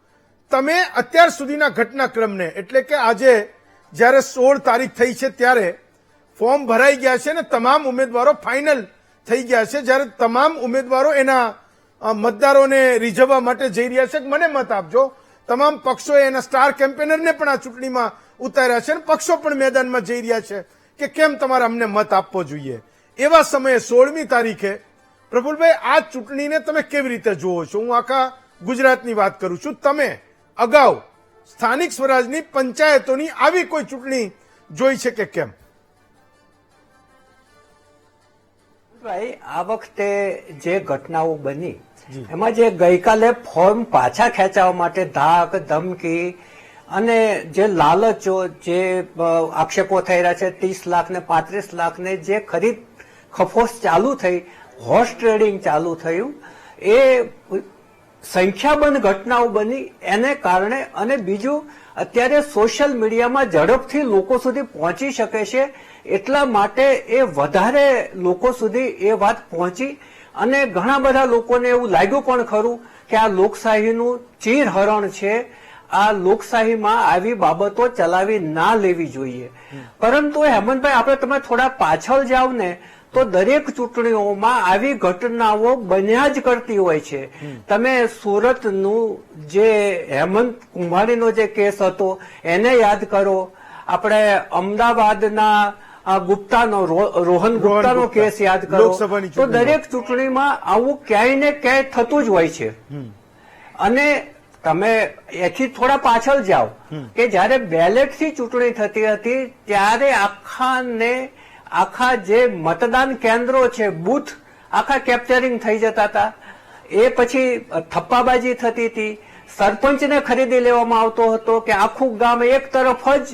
તમે અત્યાર સુધીના ઘટનાક્રમને, એટલે કે આજે જ્યારે 16 તારીખ થઈ છે ત્યારે ફોર્મ ભરાઈ ગયા છે ને તમામ ઉમેદવારો ફાઇનલ થઈ ગયા છે, જ્યારે તમામ ઉમેદવારો એના મતદારોને રીઝવવા માટે જઈ રહ્યા છે કે મને મત આપજો. તમામ પક્ષોએ એના સ્ટાર કેમ્પેનરને પણ આ ચૂંટણીમાં ઉતાર્યા છે અને પક્ષો પણ મેદાનમાં જઈ રહ્યા છે કે કેમ તમારે અમને મત આપવો જોઈએ. એવા સમયે 16મી તારીખે પ્રફુલભાઈ આ ચૂંટણીને તમે કેવી રીતે જુઓ છો? હું આખા ગુજરાતની વાત કરું છું. તમે અગાઉ સ્થાનિક સ્વરાજની પંચાયતોની આવી કોઈ ચૂંટણી જોઈ છે કે કેમ? ભાઈ, આ વખતે જે ઘટનાઓ બની એમાં જે ગઈકાલે ફોર્મ પાછા ખેંચવા માટે ધાક ધમકી અને જે લાલચો, જે આક્ષેપો થઈ રહ્યા છે 30 લાખ ને 35 લાખ ને જે ખરીદ ખફોસ ચાલુ થઈ, હોર્સ ટ્રેડિંગ ચાલુ થયું, એ સંખ્યાબંધ ઘટનાઓ બની એને કારણે. અને બીજું, અત્યારે સોશિયલ મીડિયામાં ઝડપથી લોકો સુધી પહોંચી શકે છે, એટલા માટે એ વધારે લોકો સુધી એ વાત પહોંચી અને ઘણા બધા લોકોને એવું લાગ્યું પણ ખરું કે આ લોકશાહીનું ચીરહરણ છે, આ લોકશાહીમાં આવી બાબતો ચલાવી ના લેવી જોઈએ. પરંતુ હેમંતભાઈ, આપણે તમે થોડા પાછળ જાવ ને તો દરેક ચૂંટણીઓમાં આવી ઘટનાઓ બન્યા જ કરતી હોય છે. તમે સુરતનું જે હેમંત કુમારીનો જે કેસ હતો એને યાદ કરો, આપણે અમદાવાદના ગુપ્તાનો, રોહન ગુપ્તાનો કેસ યાદ કરો, તો દરેક ચૂંટણીમાં આવું ક્યાંય ને ક્યાંય થતું જ હોય છે. અને તમે એથી થોડા પાછળ જાઓ કે જયારે બેલેટથી ચૂંટણી થતી હતી ત્યારે આખા જે મતદાન કેન્દ્રો છે, બૂથ આખા કેપ્ચરિંગ થઈ જતા હતા. એ પછી થપ્પાબાજી થતી હતી, સરપંચને ખરીદી લેવામાં આવતો હતો કે આખું ગામ એક તરફ જ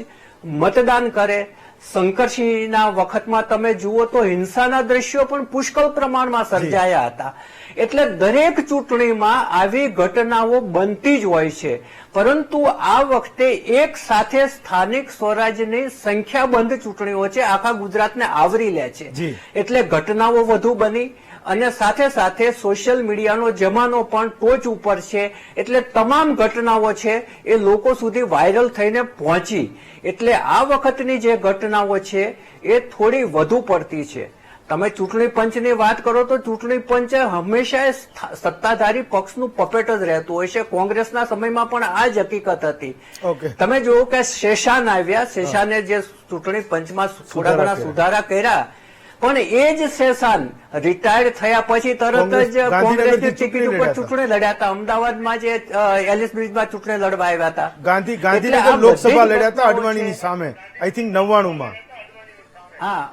મતદાન કરે. શંકરસિંહના વખતમાં તમે જુઓ તો હિંસાના દ્રશ્યો પણ પુષ્કળ પ્રમાણમાં સર્જાયા હતા. એટલે દરેક ચૂંટણીમાં આવી ઘટનાઓ બનતી જ હોય છે. પરંતુ આ વખતે એક સાથે સ્થાનિક સ્વરાજ્યની સંખ્યાબંધ ચૂંટણીઓ છે, આખા ગુજરાતને આવરી લે છે. એટલે ઘટનાઓ વધુ બની અને સાથે સાથે સોશિયલ મીડિયાનો જમાનો પણ ટોચ ઉપર છે. એટલે તમામ ઘટનાઓ છે એ લોકો સુધી વાયરલ થઈને પહોંચી. એટલે આ વખતની જે ઘટનાઓ છે એ થોડી વધુ પડતી છે. તમે ચૂંટણી પંચની વાત કરો તો ચૂંટણી પંચ હંમેશા સત્તાધારી પક્ષનું પપેટ જ રહેતું હોય છે. કોંગ્રેસના સમયમાં પણ આ જ હકીકત હતી. તમે જુઓ કે શેષાન આવ્યા, શેષાને જે ચૂંટણી પંચમાં થોડા ઘણા સુધારા કર્યા, પણ એ જ શેષાન રિટાયર્ડ થયા પછી તરત જ કોંગ્રેસની ટિકિટ ઉપર ચૂંટણી લડ્યા હતા. અમદાવાદમાં જે એલિસ બ્રિજમાં ચૂંટણી લડવા આવ્યા હતા, ગાંધીનગર લોકસભા લડ્યા હતા અડવાણીની સામે, આઈ થિંક 99માં. હા,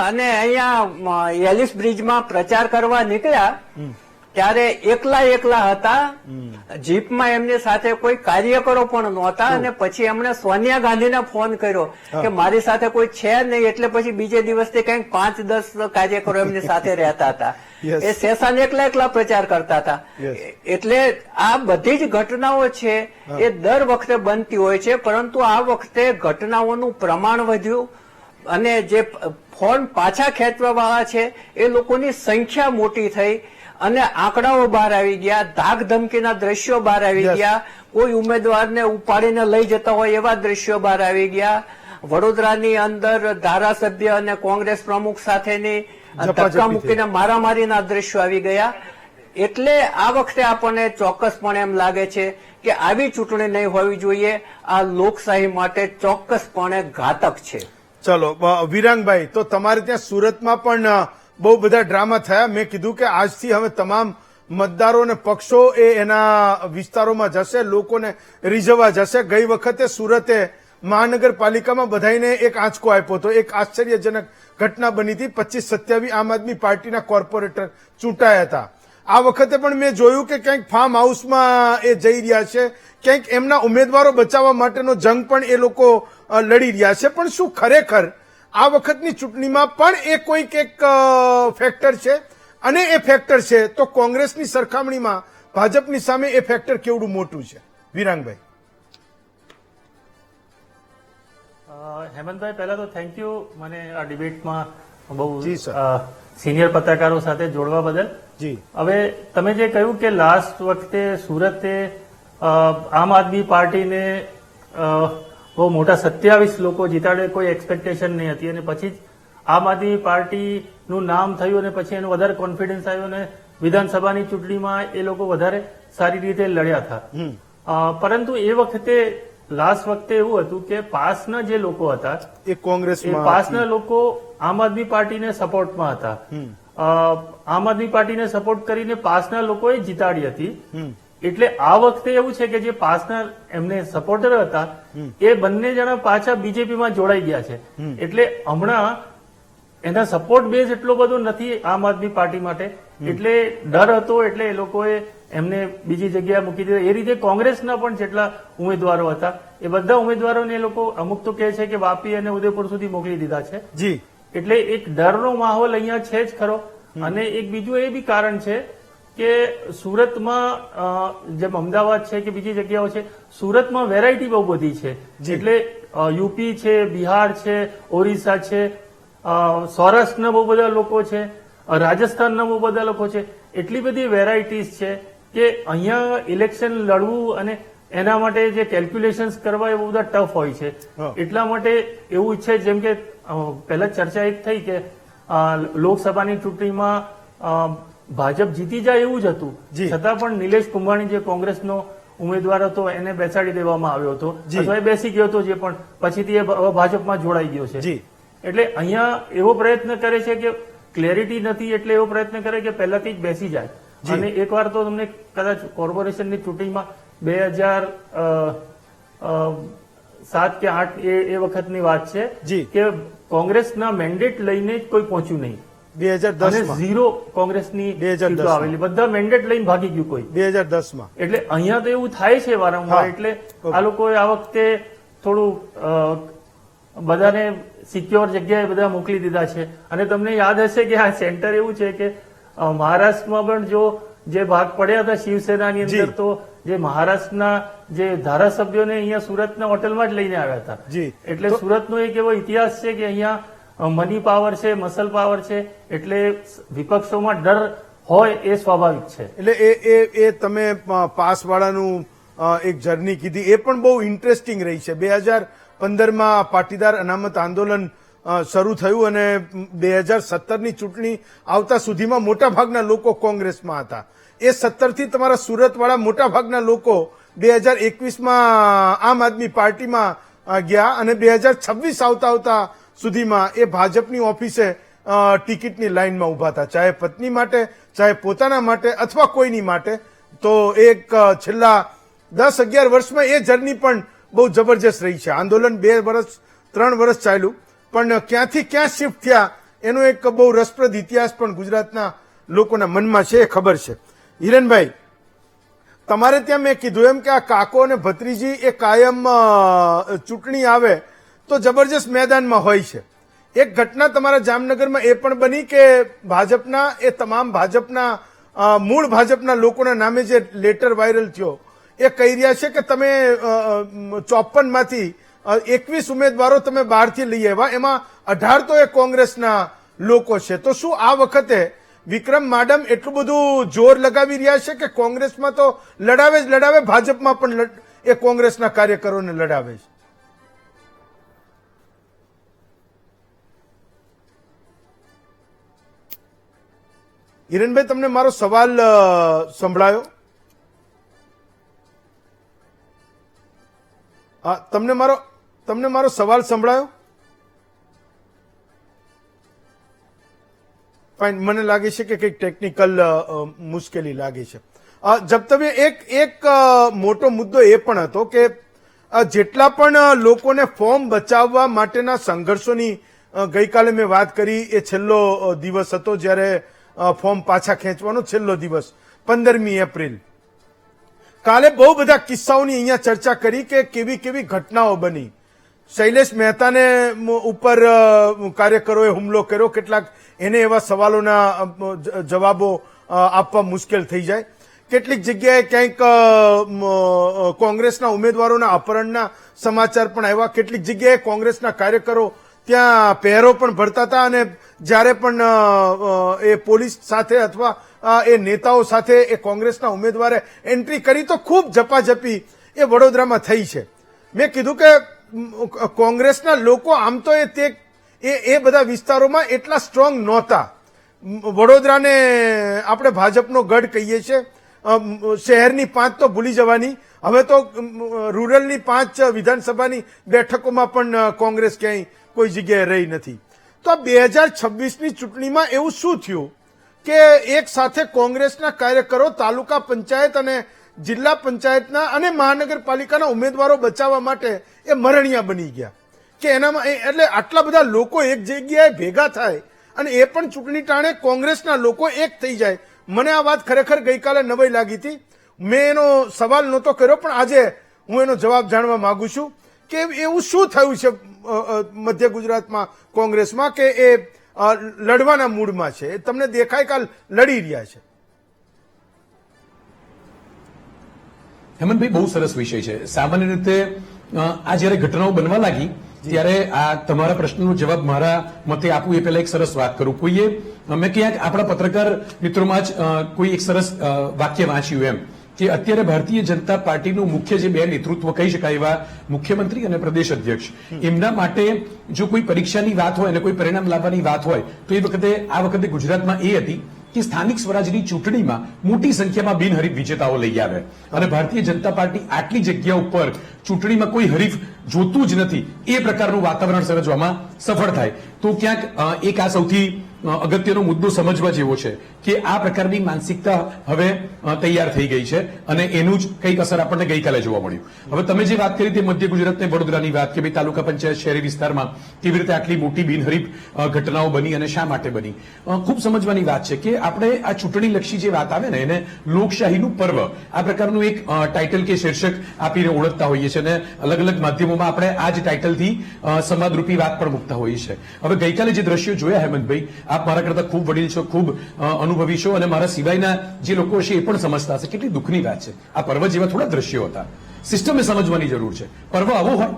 અને અહીંયા એલિસ બ્રિજમાં પ્રચાર કરવા નીકળ્યા ત્યારે એકલા હતા. જીપમાં એમની સાથે કોઈ કાર્યકરો પણ નહોતા. અને પછી એમણે સોનિયા ગાંધીને ફોન કર્યો કે મારી સાથે કોઈ છે નહીં. એટલે પછી બીજે દિવસથી કંઈક 5-10 કાર્યકરો એમની સાથે રહેતા હતા. એ શેષાન એકલા પ્રચાર કરતા હતા. એટલે આ બધી જ ઘટનાઓ છે એ દર વખતે બનતી હોય છે. પરંતુ આ વખતે ઘટનાઓનું પ્રમાણ વધ્યું અને જે ફોર્મ પાછા ખેંચવા વાળા છે એ લોકોની સંખ્યા મોટી થઈ અને આંકડાઓ બહાર આવી ગયા, ધાક ધમકીના દ્રશ્યો બહાર આવી ગયા, કોઈ ઉમેદવારને ઉપાડીને લઈ જતા હોય એવા દ્રશ્યો બહાર આવી ગયા. વડોદરાની અંદર ધારાસભ્ય અને કોંગ્રેસ પ્રમુખ સાથેની ધક્કા મૂકીને મારામારીના દ્રશ્યો આવી ગયા. એટલે આ વખતે આપણને ચોક્કસપણે એમ લાગે છે કે આવી ચૂંટણી નહીં હોવી જોઈએ. આ લોકશાહી માટે ચોક્કસપણે ઘાતક છે. ચલો વિરાંગભાઈ, તો તમારે ત્યાં સુરતમાં પણ બહુ બધા ડ્રામા થયા. મેં કીધું કે આજથી હવે તમામ મતદારો અને પક્ષો એ એના વિસ્તારોમાં જશે, લોકોને રીઝવવા જશે. ગઈ વખતે સુરતે મહાનગરપાલિકામાં બધાને એક આંચકો આપ્યો હતો. એક આશ્ચર્યજનક ઘટના બની હતી. 25-27 આમ આદમી પાર્ટીના કોર્પોરેટર ચૂંટાયા હતા. આ વખતે પણ મેં જોયું કે ક્યાંક ફાર્મ હાઉસમાં એ જઈ રહ્યા છે, ક્યાંક એમના ઉમેદવારો બચાવવા માટેનો જંગ પણ એ લોકો લડી રહ્યા છે. પણ શું ખરેખર આ વખતની ચૂંટણીમાં પણ એ કોઈક એક ફેક્ટર છે? અને એ ફેક્ટર છે તો કોંગ્રેસની સરખામણીમાં ભાજપની સામે એ ફેક્ટર કેવડું મોટું છે? વિરાંગભાઈ. હેમંતભાઈ, પહેલા તો થેન્ક યુ મને આ ડિબેટમાં બહુ જી સર. સિનિયર પત્રકારો સાથે જોડવા બદલ. જી. હવે તમે જે કહ્યું કે લાસ્ટ વખતે સુરતે આમ આદમી પાર્ટીને બહુ મોટા 27 લોકો જીતાડે, કોઈ એક્સપેક્ટેશન નહીં હતી, અને પછી જ આમ આદમી પાર્ટીનું નામ થયું અને પછી એનો વધારે કોન્ફિડન્સ આવ્યો અને વિધાનસભાની ચૂંટણીમાં એ લોકો વધારે સારી રીતે લડ્યા હતા. પરંતુ એ વખતે લાસ્ટ વખતે એવું હતું કે પાસના જે લોકો હતા એ કોંગ્રેસમાં, પાસના લોકો આમ આદમી પાર્ટીને સપોર્ટમાં હતા. આમ આદમી પાર્ટીને સપોર્ટ કરીને પાસના લોકોએ જીતાડી હતી. એટલે આ વખતે એવું છે કે જે પાસના એમને સપોર્ટર હતા એ બંને જણા પાછા બીજેપીમાં જોડાઈ ગયા છે. એટલે હમણાં એના સપોર્ટ બેઝ એટલો બધો નથી આમ આદમી પાર્ટી માટે, એટલે ડર હતો, એટલે એ લોકોએ એમને બીજી જગ્યાએ મૂકી દીધા. એ રીતે કોંગ્રેસના પણ જેટલા ઉમેદવારો હતા એ બધા ઉમેદવારોને એ લોકો અમુક તો કહે છે કે વાપી અને ઉદયપુર સુધી મોકલી દીધા છે. જી. એટલે એક ડરનો માહોલ અહીંયા છે જ ખરો. અને એક બીજું એ બી કારણ છે કે સુરતમાં જેમ અમદાવાદ છે કે બીજી જગ્યાઓ છે, સુરતમાં વેરાયટી બહુ બધી છે. એટલે યુપી છે, બિહાર છે, ઓરિસ્સા છે, સૌરાષ્ટ્રના બહુ બધા લોકો છે, રાજસ્થાનના બહુ બધા લોકો છે. એટલી બધી વેરાયટીઝ છે કે અહીંયા ઇલેક્શન લડવું અને એના માટે જે કેલ્ક્યુલેશન્સ કરવા એ બહુ બધા ટફ હોય છે. એટલા માટે એવું છે, જેમ કે પહેલા ચર્ચા એક થઈ કે લોકસભાની ચૂંટણીમાં ભાજપ જીતી જાય એવું જ હતું, છતાં પણ નિલેશ કુંભાણી જે કોંગ્રેસનો ઉમેદવાર હતો એને બેસાડી દેવામાં આવ્યો હતો, અથવા એ બેસી ગયો હતો, જે પણ પછીથી એ ભાજપમાં જોડાઈ ગયો છે. એટલે અહીંયા એવો પ્રયત્ન કરે છે કે ક્લેરિટી નથી, એટલે એવો પ્રયત્ન કરે કે પહેલાથી જ બેસી જાય. અને એકવાર તો તમને કદાચ કોર્પોરેશનની ચૂંટણીમાં 2007 કે 8 એ વખતની વાત છે કે કોંગ્રેસના મેન્ડેટ લઈને જ કોઈ પહોંચ્યું નહીં. 2010 ઝીરો કોંગ્રેસની સીટો આવેલી, બધા મેન્ડેટ લઈને ભાગી ગયું કોઈ 2010 એટલે અહીંયા તો એવું થાય છે વારંવાર. એટલે આ લોકોએ આ વખતે થોડું બધાને સિક્યોર જગ્યાએ બધા મોકલી દીધા છે. અને તમને યાદ હશે કે આ સેન્ટર એવું છે કે મહારાષ્ટ્રમાં પણ જો જે ભાગ પડ્યા હતા શિવસેનાની અંદર, તો જે મહારાષ્ટ્રના જે ધારાસભ્યોને અહીંયા સુરતના હોટલમાં જ લઈને આવ્યા હતા. એટલે સુરતનો એક એવો ઇતિહાસ છે કે અહીંયા મની પાવર છે, મસલ પાવર છે, એટલે વિપક્ષોમાં ડર હોય એ સ્વાભાવિક છે. એટલે એ તમે પાસવાળાનું એક જર્ની કીધી, એ પણ બહુ ઇન્ટરેસ્ટિંગ રહી છે. 2015માં પાટીદાર અનામત આંદોલન શરૂ થયું અને 2017ની ચૂંટણી આવતા સુધીમાં મોટાભાગના લોકો કોંગ્રેસમાં હતા. એ 17થી તમારા સુરતવાળા મોટાભાગના લોકો 2021માં આમ આદમી પાર્ટીમાં ગયા અને 2026 આવતા સુધીમાં એ ભાજપની ઓફિસે ટિકિટની લાઇનમાં ઉભા હતા, ચાહે પત્ની માટે, ચાહે પોતાના માટે અથવા કોઈની માટે. તો એક છેલ્લા 10-11 વર્ષમાં એ જર્ની પણ બહુ જબરજસ્ત રહી છે. આંદોલન 2-3 વર્ષ ચાલ્યું, પણ ક્યાંથી ક્યાં શિફ્ટ થયા એનો એક બહુ રસપ્રદ ઇતિહાસ પણ ગુજરાતના લોકોના મનમાં છે, એ ખબર છે. હિરેનભાઈ, તમારે ત્યાં મેં કીધું એમ કે આ કાકો અને ભત્રીજી એ કાયમ ચૂંટણી આવે તો જબરજસ્ત મેદાનમાં હોય છે. એક ઘટના તમારા જામનગરમાં એ પણ બની કે ભાજપના એ તમામ ભાજપના મૂળ ભાજપના લોકોના નામે જે લેટર વાયરલ થયો, એ કહી રહ્યા છે કે તમે 54માંથી 21 ઉમેદવારો તમે બહારથી લઈ આવ્યા, એમાં 18 તો એ કોંગ્રેસના લોકો છે. તો શું આ વખતે વિક્રમ માડમ એટલું બધું જોર લગાવી રહ્યા છે કે કોંગ્રેસમાં તો લડાવે જ લડાવે, ભાજપમાં પણ એ કોંગ્રેસના કાર્યકરોને લડાવે છે? હિરેનભાઈ, તમને મારો સવાલ સંભળાયો? તમને મારો સવાલ સંભળાયો? ફાઇન, મને લાગે છે કે કંઈક ટેકનિકલ મુશ્કેલી લાગે છે. જબતબે એક મોટો મુદ્દો એ પણ હતો કે જેટલા પણ લોકોને ફોર્મ બચાવવા માટેના સંઘર્ષોની ગઈકાલે મેં વાત કરી, એ છેલ્લો દિવસ હતો જ્યારે ફોર્મ પાછા ખેંચવાનો છેલ્લો દિવસ 15મી એપ્રિલ. કાલે બહુ બધા કિસ્સાઓની અહીંયા ચર્ચા કરી કે કેવી કેવી ઘટનાઓ બની. શૈલેષ મહેતાને ઉપર કાર્યકરોએ હુમલો કર્યો, કેટલાક એને એવા સવાલોના જવાબો આપવા મુશ્કેલ થઈ જાય. કેટલીક જગ્યાએ ક્યાંક કોંગ્રેસના ઉમેદવારોના અપહરણના સમાચાર પણ આવ્યા. કેટલીક જગ્યાએ કોંગ્રેસના કાર્યકરો ત્યાં પહેરો પણ ભરતા હતા અને જ્યારે પણ એ પોલીસ સાથે અથવા એ નેતાઓ સાથે એ કોંગ્રેસના ઉમેદવારે એન્ટ્રી કરી તો ખૂબ ઝપાઝપી એ વડોદરામાં થઈ છે. મેં કીધું કે કોંગ્રેસના લોકો આમ તો એ બધા વિસ્તારોમાં એટલા સ્ટ્રોંગ નહોતા. વડોદરાને આપણે ભાજપનો ગઢ કહીએ છીએ. શહેરની 5 તો ભૂલી જવાની, હવે તો રૂરલની 5 વિધાનસભાની બેઠકોમાં પણ કોંગ્રેસ ક્યાંય કોઈ જગ્યાએ રહી નથી. તો આ 2026ની ચૂંટણીમાં એવું શું થયું કે એક સાથે કોંગ્રેસના કાર્યકરો તાલુકા પંચાયત અને જિલ્લા પંચાયતના અને મહાનગરપાલિકાના ઉમેદવારો બચાવવા માટે એ મરણિયા બની ગયા કે એનામાં એટલે આટલા બધા લોકો એક જગ્યાએ ભેગા થાય અને એ પણ ચૂંટણી ટાણે કોંગ્રેસના લોકો એક થઈ જાય. મને આ વાત ખરેખર ગઈકાલે નવાઈ લાગી હતી. મેં એનો સવાલ નહોતો કર્યો, પણ આજે હું એનો જવાબ જાણવા માંગુ છું કે એવું શું થયું છે મધ્ય ગુજરાતમાં કોંગ્રેસમાં કે એ લડવાના મૂડમાં છે. તમને દેખાય કે લડી રહ્યા છે? હેમંતભાઈ, બહુ સરસ વિષય છે. સામાન્ય રીતે આ જયારે ઘટનાઓ બનવા લાગી ત્યારે આ તમારા પ્રશ્નનો જવાબ મારા મતે આપવું એ પહેલા એક સરસ વાત કરું. કોઈએ મેં ક્યાંક આપણા પત્રકાર મિત્રોમાં જ કોઈ એક સરસ વાક્ય વાંચ્યું એમ કે અત્યારે ભારતીય જનતા પાર્ટીનું મુખ્ય જે બે નેતૃત્વ કહી શકાય એવા મુખ્યમંત્રી અને પ્રદેશ અધ્યક્ષ, એમના માટે જો કોઈ પરીક્ષાની વાત હોય અને કોઈ પરિણામ લાવવાની વાત હોય તો આ વખતે ગુજરાતમાં એ હતી કે સ્થાનિક સ્વરાજની ચૂંટણીમાં મોટી સંખ્યામાં બિનહરીફ વિજેતાઓ લઈ આવે અને ભારતીય જનતા પાર્ટી આટલી જગ્યા ઉપર ચૂંટણીમાં કોઈ હરીફ જોતું જ નથી એ પ્રકારનું વાતાવરણ સર્જવામાં સફળ થાય. તો ક્યાંક એક આ સૌથી અગત્યનો મુદ્દો સમજવા જેવો છે કે આ પ્રકારની માનસિકતા હવે તૈયાર થઈ ગઈ છે અને એનું જ કંઈક અસર આપણને ગઈકાલે જોવા મળ્યું. હવે તમે જે વાત કરી તે મધ્ય ગુજરાત અને વડોદરાની વાત કે ભાઈ તાલુકા પંચાયત શહેરી વિસ્તારમાં કેવી રીતે આટલી મોટી બિનહરીફ ઘટનાઓ બની અને શા માટે બની, ખૂબ સમજવાની વાત છે કે આપણે આ ચૂંટણીલક્ષી જે વાત આવે ને એને લોકશાહીનું પર્વ આ પ્રકારનું એક ટાઇટલ કે શીર્ષક આપીને ઓળખતા હોઈએ છીએ અને અલગ અલગ માધ્યમોમાં આપણે આ જ ટાઇટલથી સંવાદરૂપી વાત પણ મૂકતા હોઈએ છીએ. હવે ગઈકાલે જે દ્રશ્યો જોયા હેમંતભાઈ, આપ મારા કરતા ખૂબ વડીલ છો, ખૂબ અનુભવી છો અને મારા સિવાયના જે લોકો છે એ પણ સમજતા હશે કેટલી દુઃખની વાત છે. આ પર્વ જેવા થોડા દ્રશ્યો હતા. સિસ્ટમે સમજવાની જરૂર છે. પર્વ આવો હોય,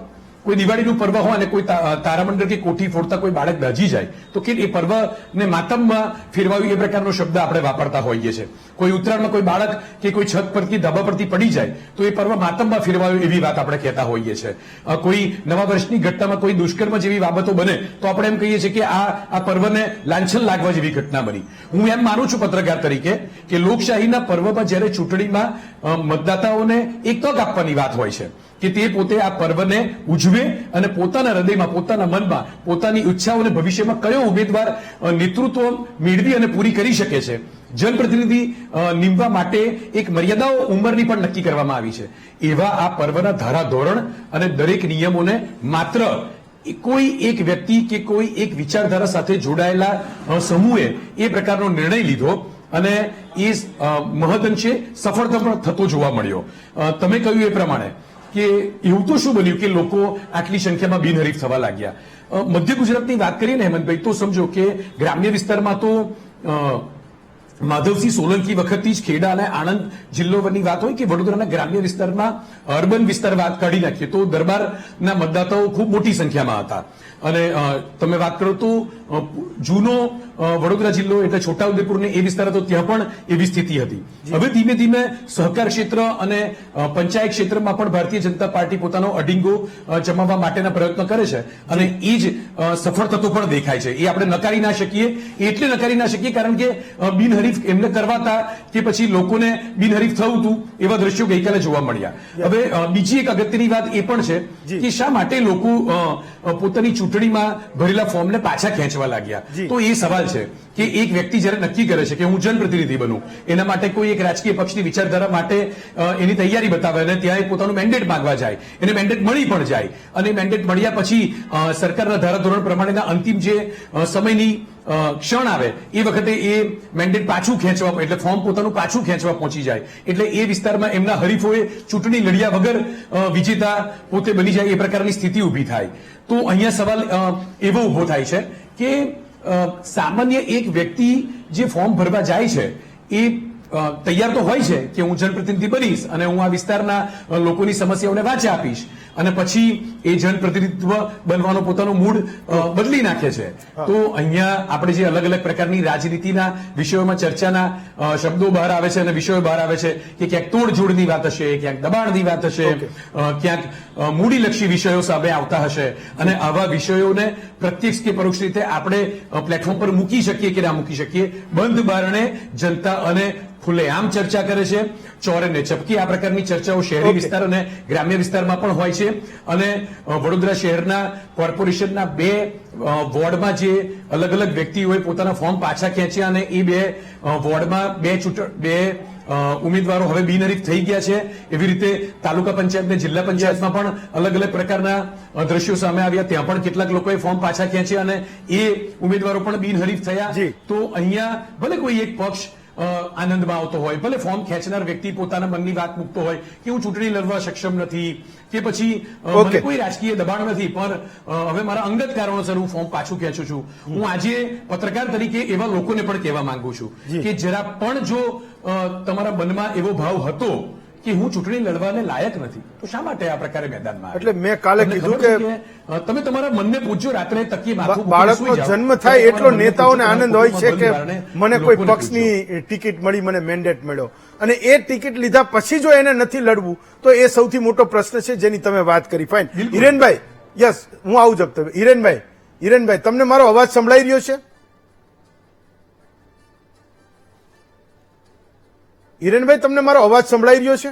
કોઈ દિવાળીનું પર્વ હોય અને કોઈ તારામંડળ કે કોઠી ફોડતા કોઈ બાળક દાઝી જાય તો કે એ પર્વને માતમમાં ફેરવાયું એ પ્રકારનો શબ્દ આપણે વાપરતા હોઈએ છીએ. કોઈ ઉત્તરાયણમાં કોઈ બાળક કે કોઈ છત પરથી ધાબા પરથી પડી જાય તો એ પર્વ માતમમાં ફેરવાયું એવી વાત આપણે કહેતા હોઈએ છીએ. કોઈ નવા વર્ષની ઘટનામાં કોઈ દુષ્કર્મ જેવી બાબતો બને તો આપણે એમ કહીએ છીએ કે આ પર્વને લાંછન લાગવા જેવી ઘટના બની. હું એમ માનું છું પત્રકાર તરીકે કે લોકશાહીના પર્વમાં જ્યારે ચૂંટણીમાં મતદાતાઓને એક તક આપવાની વાત હોય છે કે તે પોતે આ પર્વને ઉજવે અને પોતાના હૃદયમાં, પોતાના મનમાં, પોતાની ઈચ્છાઓને ભવિષ્યમાં કયો ઉમેદવાર નેતૃત્વ મેળવી અને પૂરી કરી શકે છે, જનપ્રતિનિધિ નીમવા માટે એક મર્યાદાઓ ઉંમરની પણ નક્કી કરવામાં આવી છે. એવા આ પર્વના ધારાધોરણ અને દરેક નિયમોને માત્ર કોઈ એક વ્યક્તિ કે કોઈ એક વિચારધારા સાથે જોડાયેલા સમૂહે એ પ્રકારનો નિર્ણય લીધો અને એ મહદઅંશે સફળતા પણ થતો જોવા મળ્યો. તમે કહ્યું એ પ્રમાણે કે એવું તો શું બન્યું કે લોકો આટલી સંખ્યામાં બિનહરીફ થવા લાગ્યા. મધ્ય ગુજરાતની વાત કરીએ ને હેમંતભાઈ તો સમજો કે ગ્રામ્ય વિસ્તારમાં તો માધવસિંહ સોલંકી વખતથી જ ખેડા અને આણંદ જિલ્લોની વાત હોય કે વડોદરાના ગ્રામ્ય વિસ્તારમાં અર્બન વિસ્તાર વાત કાઢી નાખીએ તો દરબારના મતદાતાઓ ખૂબ મોટી સંખ્યામાં હતા. અને તમે વાત કરો તો જૂનો વડોદરા જિલ્લો એટલે છોટાઉદેપુર ને એ વિસ્તાર હતો ત્યાં પણ એવી સ્થિતિ હતી. હવે ધીમે ધીમે સહકાર ક્ષેત્ર અને પંચાયત ક્ષેત્રમાં પણ ભારતીય જનતા પાર્ટી પોતાનો અડીંગો જમાવવા માટેના પ્રયત્ન કરે છે અને એ જ સફળ થતો પણ દેખાય છે. એ આપણે નકારી ના શકીએ, એટલે નકારી ના શકીએ કારણ કે બિનહરીફ એમને કરવાતા કે પછી લોકોને બિનહરીફ થવું હતું એવા દ્રશ્યો ગઈકાલે જોવા મળ્યા. હવે બીજી એક અગત્યની વાત એ પણ છે કે શા માટે લોકો પોતાની ચૂંટણીમાં ભરેલા ફોર્મને પાછા ખેંચવા લાગ્યા. તો એ સવાલ છે કે કે એક વ્યક્તિ જયારે નક્કી કરે છે કે હું જનપ્રતિનિધિ બનું, એના માટે કોઈ એક રાજકીય પક્ષની વિચારધારા માટે એની તૈયારી બતાવે અને ત્યાં એ પોતાનું મેન્ડેટ માંગવા જાય, એને મેન્ડેટ મળી પણ જાય અને મેન્ડેટ મળ્યા પછી સરકારના ધારાધોરણ પ્રમાણેના અંતિમ જે સમયની ક્ષણ આવે એ વખતે એ મેન્ડેટ પાછું ખેંચવા, એટલે ફોર્મ પોતાનું પાછું ખેંચવા પહોંચી જાય, એટલે એ વિસ્તારમાં એમના હરીફોએ ચૂંટણી લડ્યા વગર વિજેતા પોતે બની જાય એ પ્રકારની સ્થિતિ ઉભી થાય. તો અહીંયા સવાલ એવો ઉભો થાય છે કે સામાન્ય એક વ્યક્તિ જે ફોર્મ ભરવા જાય છે એ તૈયાર તો હોય છે કે હું જનપ્રતિનિધિ બનીશ અને હું આ વિસ્તારના લોકોની સમસ્યાઓને વાચા આપીશ, અને પછી એ જનપ્રતિનિધિત્વ બનવાનો પોતાનો મૂડ બદલી નાખે છે. તો અહીંયા આપણે જે અલગ અલગ પ્રકારની રાજનીતિના વિષયોમાં ચર્ચાના શબ્દો બહાર આવે છે અને વિષયો બહાર આવે છે કે ક્યાંક તોડજોડની વાત હશે, ક્યાંક દબાણની વાત હશે, ક્યાંક મૂડીલક્ષી વિષયો સામે આવતા હશે, અને આવા વિષયોને પ્રત્યક્ષ કે પરોક્ષ રીતે આપણે પ્લેટફોર્મ પર મૂકી શકીએ કે ના મૂકી શકીએ, બંધ બારણે જનતા અને ખુલ્લેઆમ ચર્ચા કરે છે. ચોરે ને ચપકી આ પ્રકારની ચર્ચાઓ શહેરી વિસ્તાર અને ગ્રામ્ય વિસ્તારમાં પણ હોય છે. અને વડોદરા શહેરના કોર્પોરેશનના 2 વોર્ડમાં જે અલગ અલગ વ્યક્તિઓએ પોતાના ફોર્મ પાછા ખેંચ્યા અને એ 2 વોર્ડમાં 2 ઉમેદવારો હવે બિનહરીફ થઈ ગયા છે. એવી રીતે તાલુકા પંચાયત અને જિલ્લા પંચાયતમાં પણ અલગ અલગ પ્રકારના દ્રશ્યો સામે આવ્યા, ત્યાં પણ કેટલાક લોકોએ ફોર્મ પાછા ખેંચ્યા અને એ ઉમેદવારો પણ બિનહરીફ થયા. તો અહીંયા ભલે કોઈ એક પક્ષ આનંદમાં આવતો હોય, ભલે ફોર્મ ખેંચનાર વ્યક્તિ પોતાના મનની વાત મૂકતો હોય કે હું ચૂંટણી લડવા સક્ષમ નથી કે પછી મને કોઈ રાજકીય દબાણ નથી, પણ હવે મારા અંગત કારણોસર હું ફોર્મ પાછું ખેંચું છું. હું આજે પત્રકાર તરીકે એવા લોકોને પણ કહેવા માંગુ છું કે જરા પણ જો તમારા મનમાં એવો ભાવ હતો કે હું ચૂંટણી લડવાને લાયક નથી, તો શા માટે આ પ્રકારે મેદાનમાં? એટલે મેં કાલે કીધું કે તમે તમારા મનને પૂછજો, રાત્રે તકીએ બાળકનો જન્મ થાય એટલો નેતાઓને આનંદ હોય છે કે મને કોઈ પક્ષની ટિકિટ મળી, મને મેન્ડેટ મળ્યો, અને એ ટિકિટ લીધા પછી જો એને નથી લડવું તો એ સૌથી મોટો પ્રશ્ન છે જેની તમે વાત કરી. ફાઇન. હિરેનભાઈ, યસ, હું આવું જતો. હિરેનભાઈ, તમને મારો અવાજ સંભળાઈ રહ્યો છે? હિરેનભાઈ, તમને મારો અવાજ સંભળાઈ રહ્યો છે?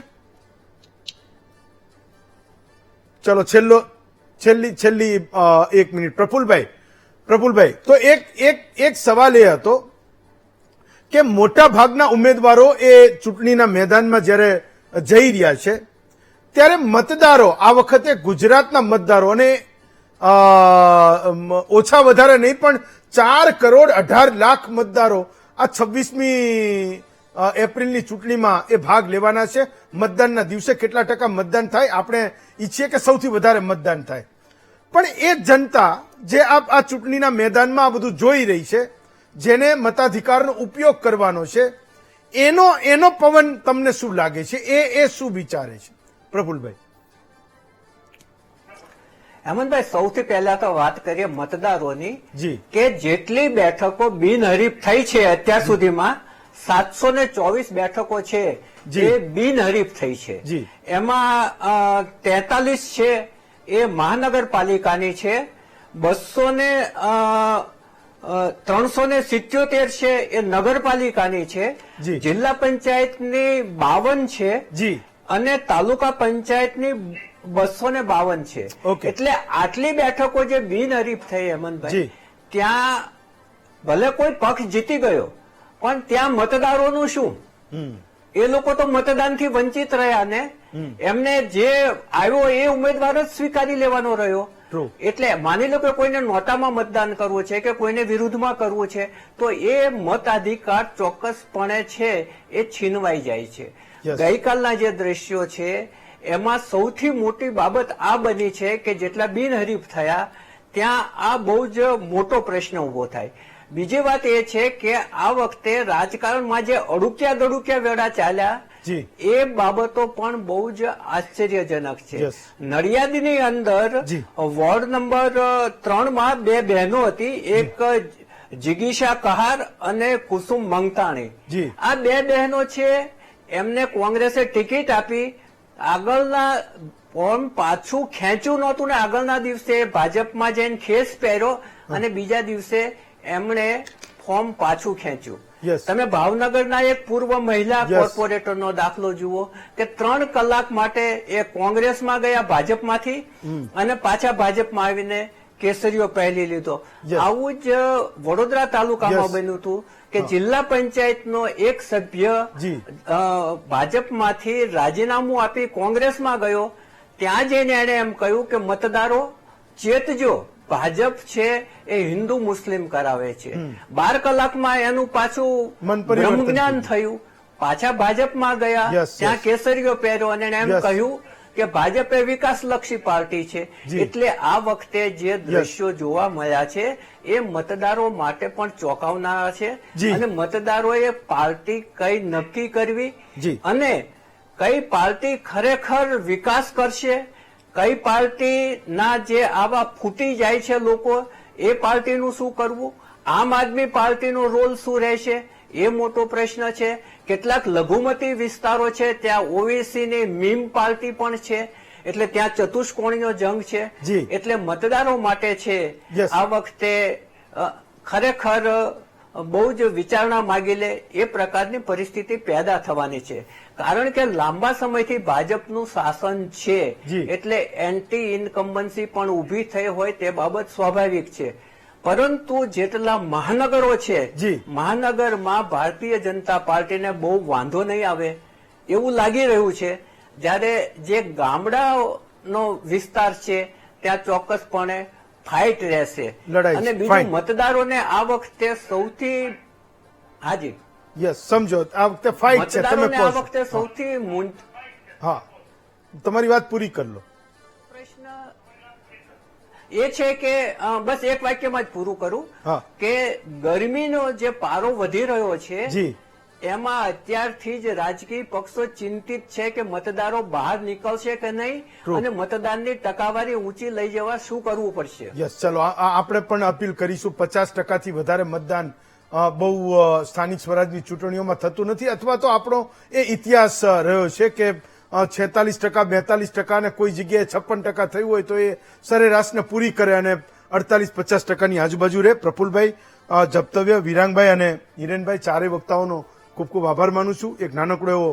ચલો છેલ્લી 1 મિનિટ. પ્રફુલભાઈ, તો એક સવાલ એ હતો કે મોટા ભાગના ઉમેદવારો એ ચૂંટણીના મેદાનમાં જ્યારે જઈ રહ્યા છે ત્યારે મતદારો આ વખતે ગુજરાતના મતદારો, અને ઓછા વધારે નહીં પણ 4,18,00,000 મતદારો આ 26મી એપ્રિલની ચૂંટણીમાં એ ભાગ લેવાના છે. મતદાનના દિવસે કેટલા ટકા મતદાન થાય, આપણે ઈચ્છીએ કે સૌથી વધારે મતદાન થાય, પણ એ જનતા જે આ ચૂંટણીના મેદાનમાં આ બધું જોઈ રહી છે, જેને મતાધિકારનો ઉપયોગ કરવાનો છે, એનો પવન તમને શું લાગે છે? એ શું વિચારે છે પ્રફુલભાઈ? હેમંતભાઈ, સૌથી પહેલા તો વાત કરીએ મતદારોની, કે જેટલી બેઠકો બિનહરીફ થઈ છે અત્યાર સુધીમાં 724 બેઠકો છે જે બિનહરીફ થઈ છે. એમાં 43 છે એ મહાનગરપાલિકાની છે, 377 છે એ નગરપાલિકાની છે, જિલ્લા પંચાયતની 52 છે અને તાલુકા પંચાયતની 252 છે. એટલે આટલી બેઠકો જે બિનહરીફ થઈ હેમંતભાઈ, ત્યાં ભલે કોઈ પક્ષ જીતી ગયો પણ ત્યાં મતદારોનું શું? એ લોકો તો મતદાનથી વંચિત રહ્યા ને એમને જે આવ્યો એ ઉમેદવાર જ સ્વીકારી લેવાનો રહ્યો. એટલે માની લો કે કોઈને નોટામાં મતદાન કરવું છે કે કોઈને વિરુદ્ધમાં કરવું છે તો એ મતાધિકાર ચોક્કસપણે છે એ છીનવાઈ જાય છે. ગઈકાલના જે દ્રશ્યો છે એમાં સૌથી મોટી બાબત આ બની છે કે જેટલા બિનહરીફ થયા ત્યાં આ બહુ જ મોટો પ્રશ્ન ઉભો થાય. બીજી વાત એ છે કે આ વખતે રાજકારણમાં જે અડુક્યા દડુક્યા વેળા ચાલ્યા એ બાબતો પણ બહુ જ આશ્ચર્યજનક છે. નડિયાદની અંદર વોર્ડ નંબર 3માં 2 બહેનો હતી, એક જિગીશા કહાર અને કુસુમ મંગતાણી. આ 2 બહેનો છે, એમને કોંગ્રેસે ટિકિટ આપી, આગળના ફોર્મ પાછું ખેંચ્યું નહોતું ને આગળના દિવસે ભાજપમાં જઈને ખેસ પહેર્યો અને બીજા દિવસે એમણે ફોર્મ પાછું ખેંચ્યું. તમે ભાવનગરના એક પૂર્વ મહિલા કોર્પોરેટરનો દાખલો જુઓ કે 3 કલાક માટે એ કોંગ્રેસમાં ગયા ભાજપમાંથી અને પાછા ભાજપમાં આવીને કેસરીઓ પહેરી લીધો. આવું જ વડોદરા તાલુકામાં બન્યું હતું કે જિલ્લા પંચાયતનો એક સભ્ય ભાજપમાંથી રાજીનામું આપી કોંગ્રેસમાં ગયો. ત્યાં જઈને એને એમ કહ્યું કે મતદારો ચેતજો, ભાજપ છે એ હિન્દુ મુસ્લિમ કરાવે છે. 12 કલાકમાં એનું પાછું બ્રહ્મજ્ઞાન થયું, પાછા ભાજપમાં ગયા, ત્યાં કેસરીઓ પહેર્યો અને એમ કહ્યું કે ભાજપ એ વિકાસલક્ષી પાર્ટી છે. એટલે આ વખતે જે દ્રશ્યો જોવા મળ્યા છે એ મતદારો માટે પણ ચોંકાવનારા છે. અને મતદારોએ પાર્ટી કઈ નક્કી કરવી અને કઈ પાર્ટી ખરેખર વિકાસ કરશે, કઈ પાર્ટીના જે આવા ફૂટી જાય છે લોકો, એ પાર્ટીનું શું કરવું, આમ આદમી પાર્ટીનો રોલ શું રહેશે, એ મોટો પ્રશ્ન છે. કેટલાક લઘુમતી વિસ્તારો છે ત્યાં ઓવીસી ની મીમ પાર્ટી પણ છે, એટલે ત્યાં ચતુષ્કોણીનો જંગ છે. એટલે મતદારો માટે છે આ વખતે ખરેખર બહુ જ વિચારણા માગી લે એ પ્રકારની પરિસ્થિતિ પેદા થવાની છે. કારણ કે લાંબા સમયથી ભાજપનું શાસન છે, એટલે એન્ટી ઇન્કમ્બન્સી પણ ઉભી થઈ હોય તે બાબત સ્વાભાવિક છે. પરંતુ જેટલા મહાનગરો છે, મહાનગરમાં ભારતીય જનતા પાર્ટીને બહુ વાંધો નહીં આવે એવું લાગી રહ્યું છે. જ્યારે જે ગામડાનો વિસ્તાર છે ત્યાં ચોક્કસપણે ફાઇટ રહેશે. અને બીજું મતદારોને આ વખતે સૌથી સમજો આ વખતે ફાઇટ છે. તમે આ વખતે સૌથી હા તમારી વાત પૂરી કરી લો. એ છે કે બસ એક વાક્યમાં જ પૂરું કરું કે ગરમીનો જે પારો વધી રહ્યો છે એમાં અત્યારથી જ રાજકીય પક્ષો ચિંતિત છે કે મતદારો બહાર નીકળશે કે નહીં અને મતદાનની ટકાવારી ઊંચી લઈ જવા શું કરવું પડશે. ચલો આપણે પણ અપીલ કરીશું. 50% વધારે મતદાન બહુ સ્થાનિક સ્વરાજની ચૂંટણીઓમાં થતું નથી, અથવા તો આપણો એ ઇતિહાસ રહ્યો છે કે 46%, 42% અને કોઈ જગ્યાએ 56% થયું હોય તો એ સરેરાશને પૂરી કરે અને 48-50% આજુબાજુ રહે. પ્રફુલભાઈ, જપ્તવ્ય, વિરાંગભાઈ અને હિરેનભાઈ ચારેય વક્તાઓનો ખૂબ ખૂબ આભાર માનું છું. એક નાનકડો એવો